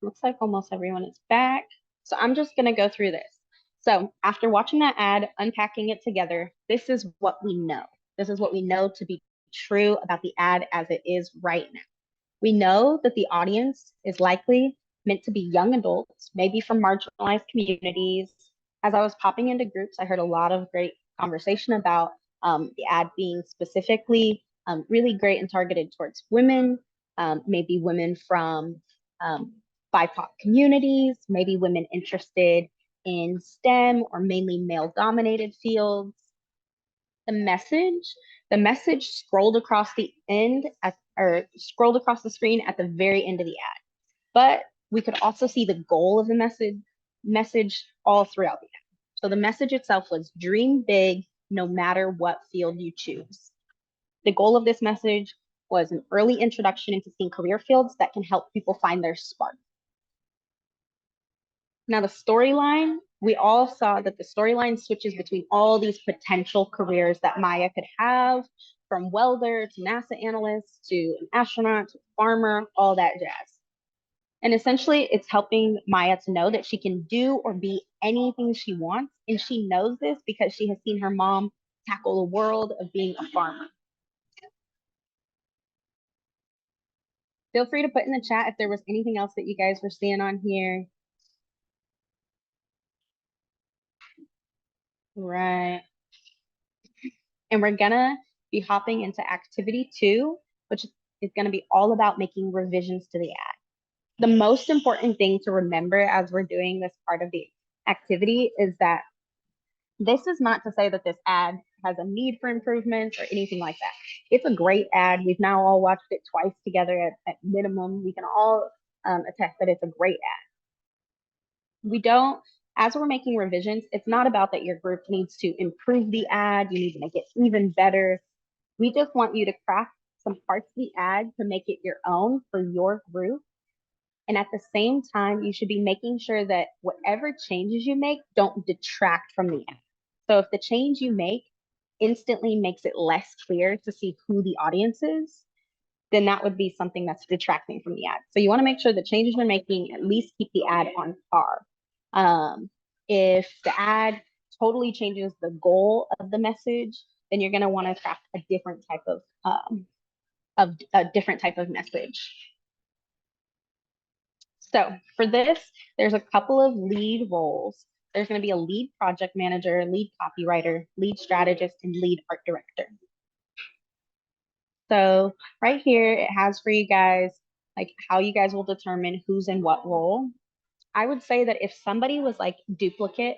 Looks like almost everyone is back. So I'm just going to go through this. So after watching that ad, unpacking it together, this is what we know. This is what we know to be true about the ad as it is right now. We know that the audience is likely meant to be young adults, maybe from marginalized communities. As I was popping into groups, I heard a lot of great conversation about the ad being specifically really great and targeted towards women, maybe women from BIPOC communities, maybe women interested in STEM or mainly male-dominated fields. The message scrolled across the scrolled across the screen at the very end of the ad. But we could also see the goal of the message all throughout the ad. So the message itself was dream big, no matter what field you choose. The goal of this message was an early introduction into seeing career fields that can help people find their spark. Now the storyline, we all saw that the storyline switches between all these potential careers that Maya could have, from welder to NASA analyst to an astronaut to farmer, all that jazz. And essentially it's helping Maya to know that she can do or be anything she wants. And she knows this because she has seen her mom tackle the world of being a farmer. Feel free to put in the chat if there was anything else that you guys were seeing on here. Right. And we're gonna be hopping into activity 2, which is gonna be all about making revisions to the ad. The most important thing to remember as we're doing this part of the activity is that this is not to say that this ad has a need for improvements or anything like that. It's a great ad. We've now all watched it twice together at minimum. We can all attest that it's a great ad. We don't, as we're making revisions, it's not about that your group needs to improve the ad, you need to make it even better. We just want you to craft some parts of the ad to make it your own for your group. And at the same time, you should be making sure that whatever changes you make don't detract from the ad. So if the change you make instantly makes it less clear to see who the audience is, then that would be something that's detracting from the ad. So you want to make sure the changes you're making at least keep the ad on par. If the ad totally changes the goal of the message, then you're going to want to craft a different type of message. So for this, there's a couple of lead roles. There's going to be a lead project manager, lead copywriter, lead strategist, and lead art director. So right here, it has for you guys, like how you guys will determine who's in what role. I would say that if somebody was like duplicate,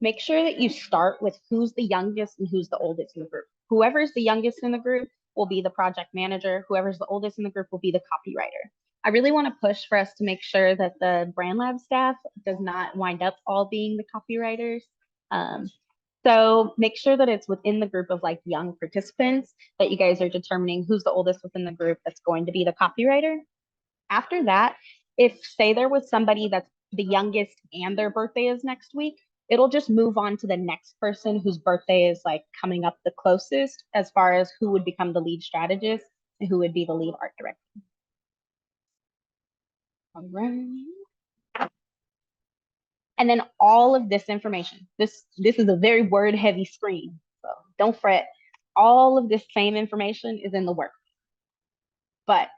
make sure that you start with who's the youngest and who's the oldest in the group. Whoever's the youngest in the group will be the project manager. Whoever's the oldest in the group will be the copywriter. I really want to push for us to make sure that the BrandLab staff does not wind up all being the copywriters. So make sure that it's within the group of like young participants that you guys are determining who's the oldest within the group that's going to be the copywriter. After that, if say there was somebody that's the youngest and their birthday is next week, it'll just move on to the next person whose birthday is like coming up the closest as far as who would become the lead strategist and who would be the lead art director. All right. And then all of this information, this is a very word heavy screen, so don't fret. All of this same information is in the work. But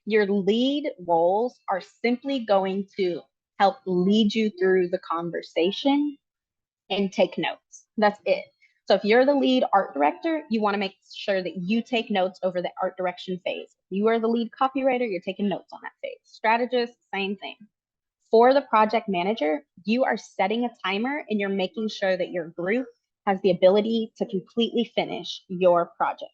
your lead roles are simply going to help lead you through the conversation and take notes. That's it. So if you're the lead art director, you want to make sure that you take notes over the art direction phase. If you are the lead copywriter, you're taking notes on that phase. Strategist, same thing. For the project manager, you are setting a timer and you're making sure that your group has the ability to completely finish your project.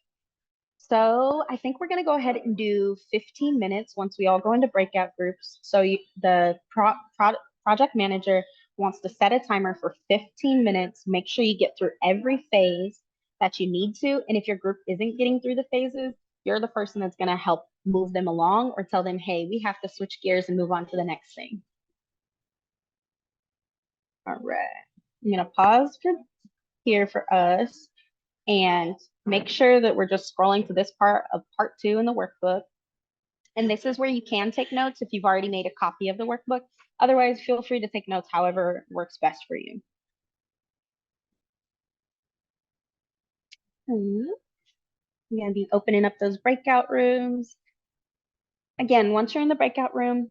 So I think we're going to go ahead and do 15 minutes once we all go into breakout groups. So the project manager wants to set a timer for 15 minutes. Make sure you get through every phase that you need to. And if your group isn't getting through the phases, you're the person that's going to help move them along or tell them, hey, we have to switch gears and move on to the next thing. All right, I'm going to pause here for us and make sure that we're just scrolling to this part of part 2 in the workbook. And this is where you can take notes if you've already made a copy of the workbook. Otherwise, feel free to take notes however works best for you. I'm going to be opening up those breakout rooms. Again, once you're in the breakout room,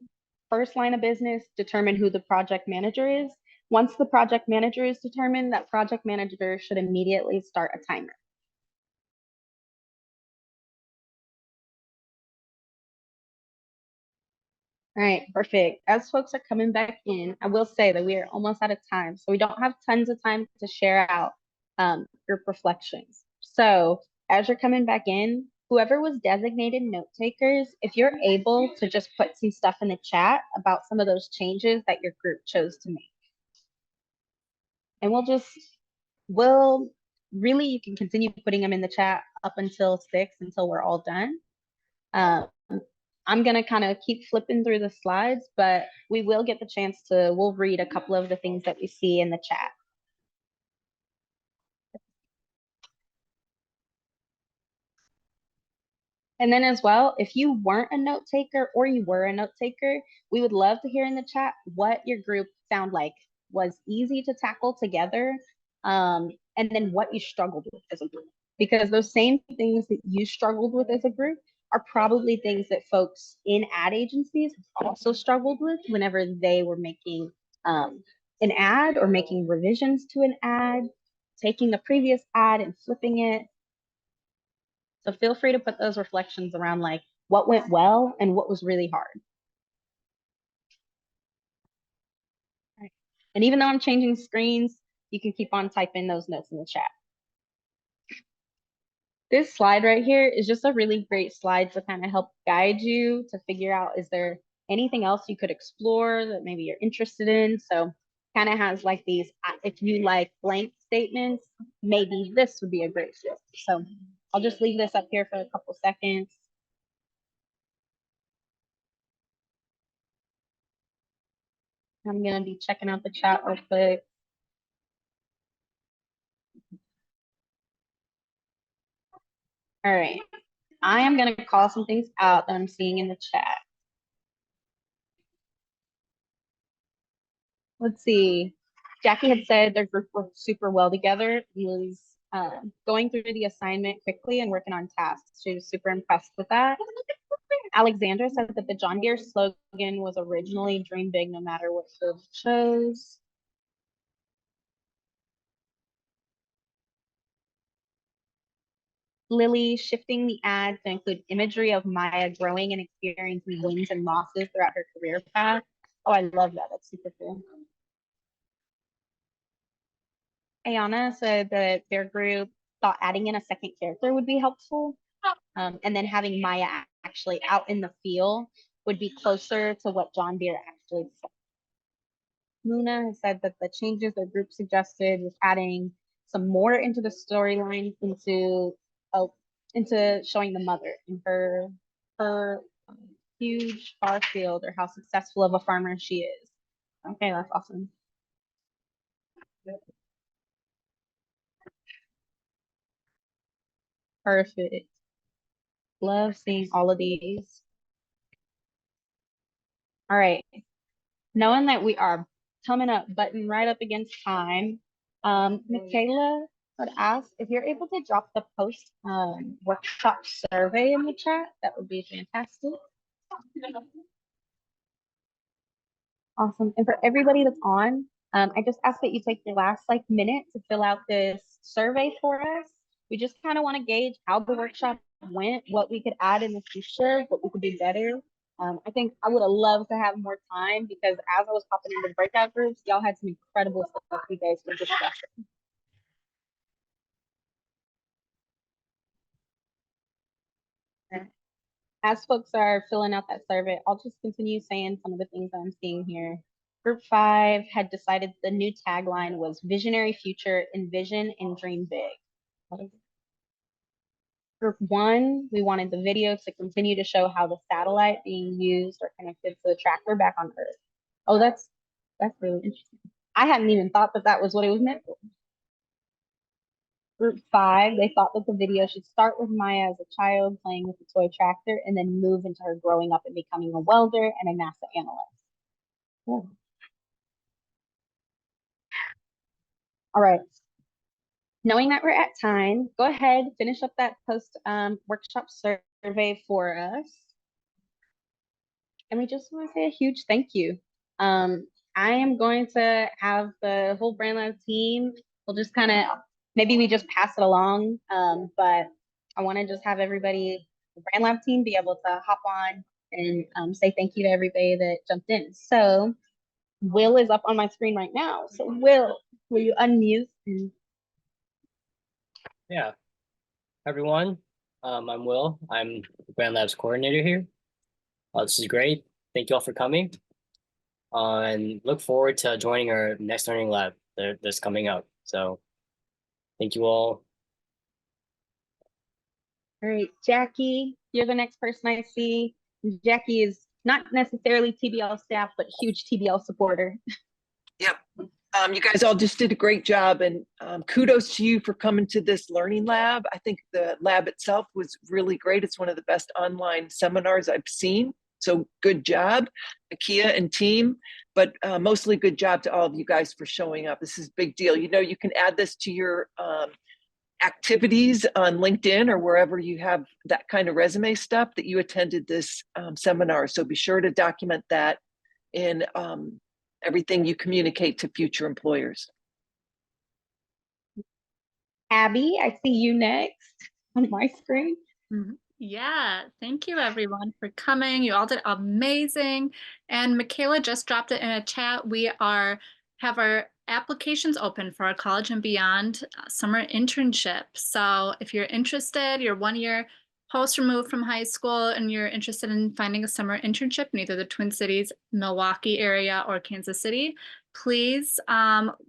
first line of business, determine who the project manager is. Once the project manager is determined, that project manager should immediately start a timer. All right, perfect. As folks are coming back in, I will say that we are almost out of time, so we don't have tons of time to share out group reflections. So as you're coming back in, whoever was designated note takers, if you're able to just put some stuff in the chat about some of those changes that your group chose to make. And we'll really, you can continue putting them in the chat up until 6 until we're all done. I'm going to kind of keep flipping through the slides, but we will get the chance to, we'll read a couple of the things that we see in the chat. And then as well, if you weren't a note taker or you were a note taker, we would love to hear in the chat what your group found like was easy to tackle together, and then what you struggled with as a group. Because those same things that you struggled with as a group are probably things that folks in ad agencies also struggled with whenever they were making an ad or making revisions to an ad, taking a previous ad and flipping it. So feel free to put those reflections around like what went well and what was really hard. Right. And even though I'm changing screens, you can keep on typing those notes in the chat. This slide right here is just a really great slide to kind of help guide you to figure out, is there anything else you could explore that maybe you're interested in? So kind of has like these, if you like blank statements, maybe this would be a great fit. So I'll just leave this up here for a couple seconds. I'm gonna be checking out the chat real quick. All right, I am gonna call some things out that I'm seeing in the chat. Let's see. Jackie had said their group worked super well together. He was going through the assignment quickly and working on tasks. She was super impressed with that. Alexandra said that the John Deere slogan was originally "Dream big, no matter what field you chose." Lily, shifting the ad to include imagery of Maya growing and experiencing wins and losses throughout her career path. Oh, I love that. That's super cool. Ayana said that their group thought adding in a second character would be helpful. And then having Maya actually out in the field would be closer to what John Deere actually said. Luna has said that the changes their group suggested was adding some more into the storyline, into showing the mother in her huge far field, or how successful of a farmer she is. Okay, that's awesome. Perfect. Love seeing all of these. All right. Knowing that we are coming up, button right up against time, Michaela would ask if you're able to drop the post workshop survey in the chat. That would be fantastic. Awesome. And for everybody that's on, I just ask that you take your last minute to fill out this survey for us. We just kind of want to gauge how the workshop went, what we could add in the future, what we could do better. I think I would have loved to have more time, because as I was popping into breakout groups, y'all had some incredible stuff you guys were discussing. As folks are filling out that survey, I'll just continue saying some of the things I'm seeing here. Group 5 had decided the new tagline was "Visionary Future, Envision and Dream Big." Group 1, we wanted the video to continue to show how the satellite being used or connected to the tractor back on Earth. Oh, that's really interesting. I hadn't even thought that that was what it was meant for. Group 5, they thought that the video should start with Maya as a child playing with the toy tractor, and then move into her growing up and becoming a welder and a NASA analyst. Cool. All right. Knowing that we're at time, go ahead, finish up that post workshop survey for us. And we just want to say a huge thank you. I am going to have the whole BrandLab team, we'll just kind of, maybe we just pass it along, but I want to just have everybody, the BrandLab team, be able to hop on and say thank you to everybody that jumped in. So Will is up on my screen right now. So Will you unmute? Yeah, everyone, I'm Will. I'm BrandLab's coordinator here. This is great. Thank you all for coming. And look forward to joining our next learning lab that's coming up. So thank you all. All right, Jackie, you're the next person I see. Jackie is not necessarily TBL staff, but huge TBL supporter. Yep. You guys all just did a great job, and kudos to you for coming to this learning lab. I think the lab itself was really great. It's one of the best online seminars I've seen. So good job, Akia and team, but mostly good job to all of you guys for showing up. This is a big deal. You know, you can add this to your activities on LinkedIn or wherever you have that kind of resume stuff, that you attended this seminar. So be sure to document that in everything you communicate to future employers. Abby, I see you next on my screen. Yeah, thank you everyone for coming. You all did amazing. And Michaela just dropped it in a chat. We have our applications open for our College and Beyond summer internship. So if you're interested, you're 1 year post removed from high school and you're interested in finding a summer internship in either the Twin Cities, Milwaukee area, or Kansas City, please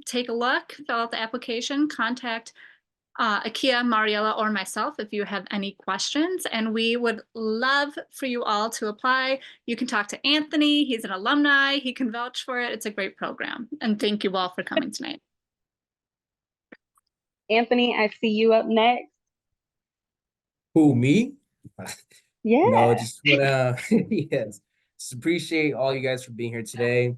take a look, fill out the application, contact Akia, Mariela, or myself if you have any questions, and we would love for you all to apply. You can talk to Anthony. He's an alumni. He can vouch for it. It's a great program. And thank you all for coming tonight. Anthony, I see you up next. Who, me? Yeah. No, just wanna yes, just appreciate all you guys for being here today.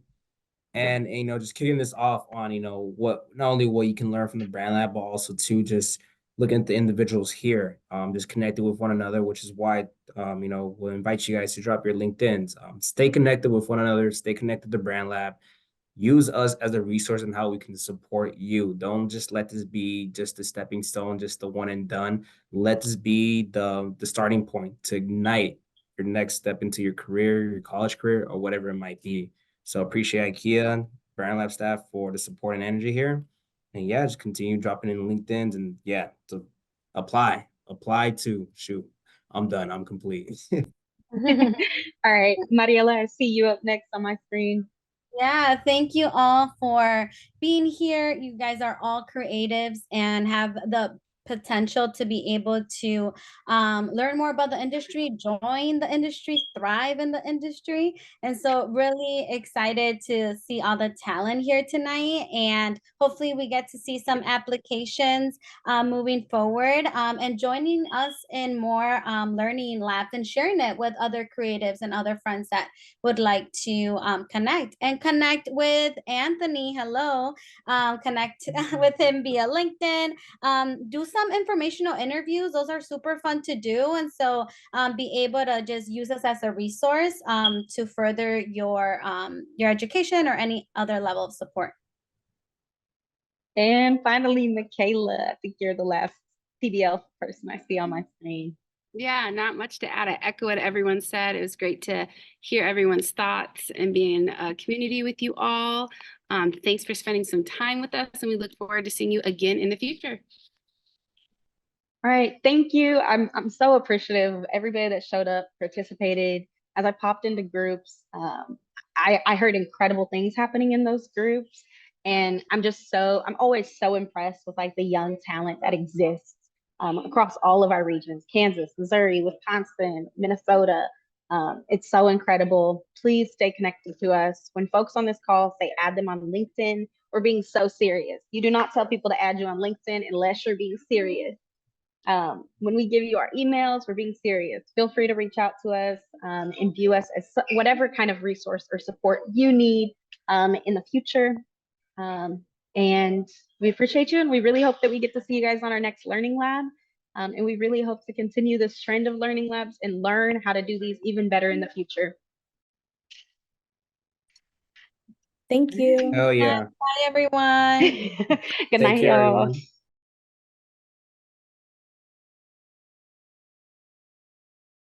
And just kicking this off on what not only what you can learn from the Brand Lab, but also to just looking at the individuals here, just connected with one another, which is why we'll invite you guys to drop your LinkedIn's. Stay connected with one another, stay connected to Brand Lab. Use us as a resource and how we can support you. Don't just let this be just a stepping stone, just the one and done. Let this be the starting point to ignite your next step into your career, your college career, or whatever it might be. So appreciate IKEA, Brand Lab staff for the support and energy here. And yeah, just continue dropping in LinkedIn's and yeah, to apply to shoot. I'm done. I'm complete. All right, Mariela, I see you up next on my screen. Yeah, thank you all for being here. You guys are all creatives and have the potential to be able to learn more about the industry, join the industry, thrive in the industry. And so really excited to see all the talent here tonight. And hopefully we get to see some applications moving forward and joining us in more learning labs and sharing it with other creatives and other friends that would like to connect with Anthony. Hello. Connect with him via LinkedIn. Do some informational interviews. Those are super fun to do. And so be able to just use us as a resource to further your education or any other level of support. And finally, Michaela, I think you're the last TBL person I see on my screen. Yeah, not much to add. I echo what everyone said. It was great to hear everyone's thoughts and be in a community with you all. Thanks for spending some time with us, and we look forward to seeing you again in the future. All right, thank you. I'm so appreciative of everybody that showed up, participated. As I popped into groups, I heard incredible things happening in those groups, and I'm always so impressed with like the young talent that exists across all of our regions: Kansas, Missouri, Wisconsin, Minnesota. It's so incredible. Please stay connected to us. When folks on this call say add them on LinkedIn, we're being so serious. You do not tell people to add you on LinkedIn unless you're being serious. When we give you our emails, we're being serious. Feel free to reach out to us and view us as whatever kind of resource or support you need in the future. And we appreciate you, and we really hope that we get to see you guys on our next Learning Lab. And we really hope to continue this trend of Learning Labs and learn how to do these even better in the future. Thank you. Oh yeah. Bye, everyone. Good night, y'all.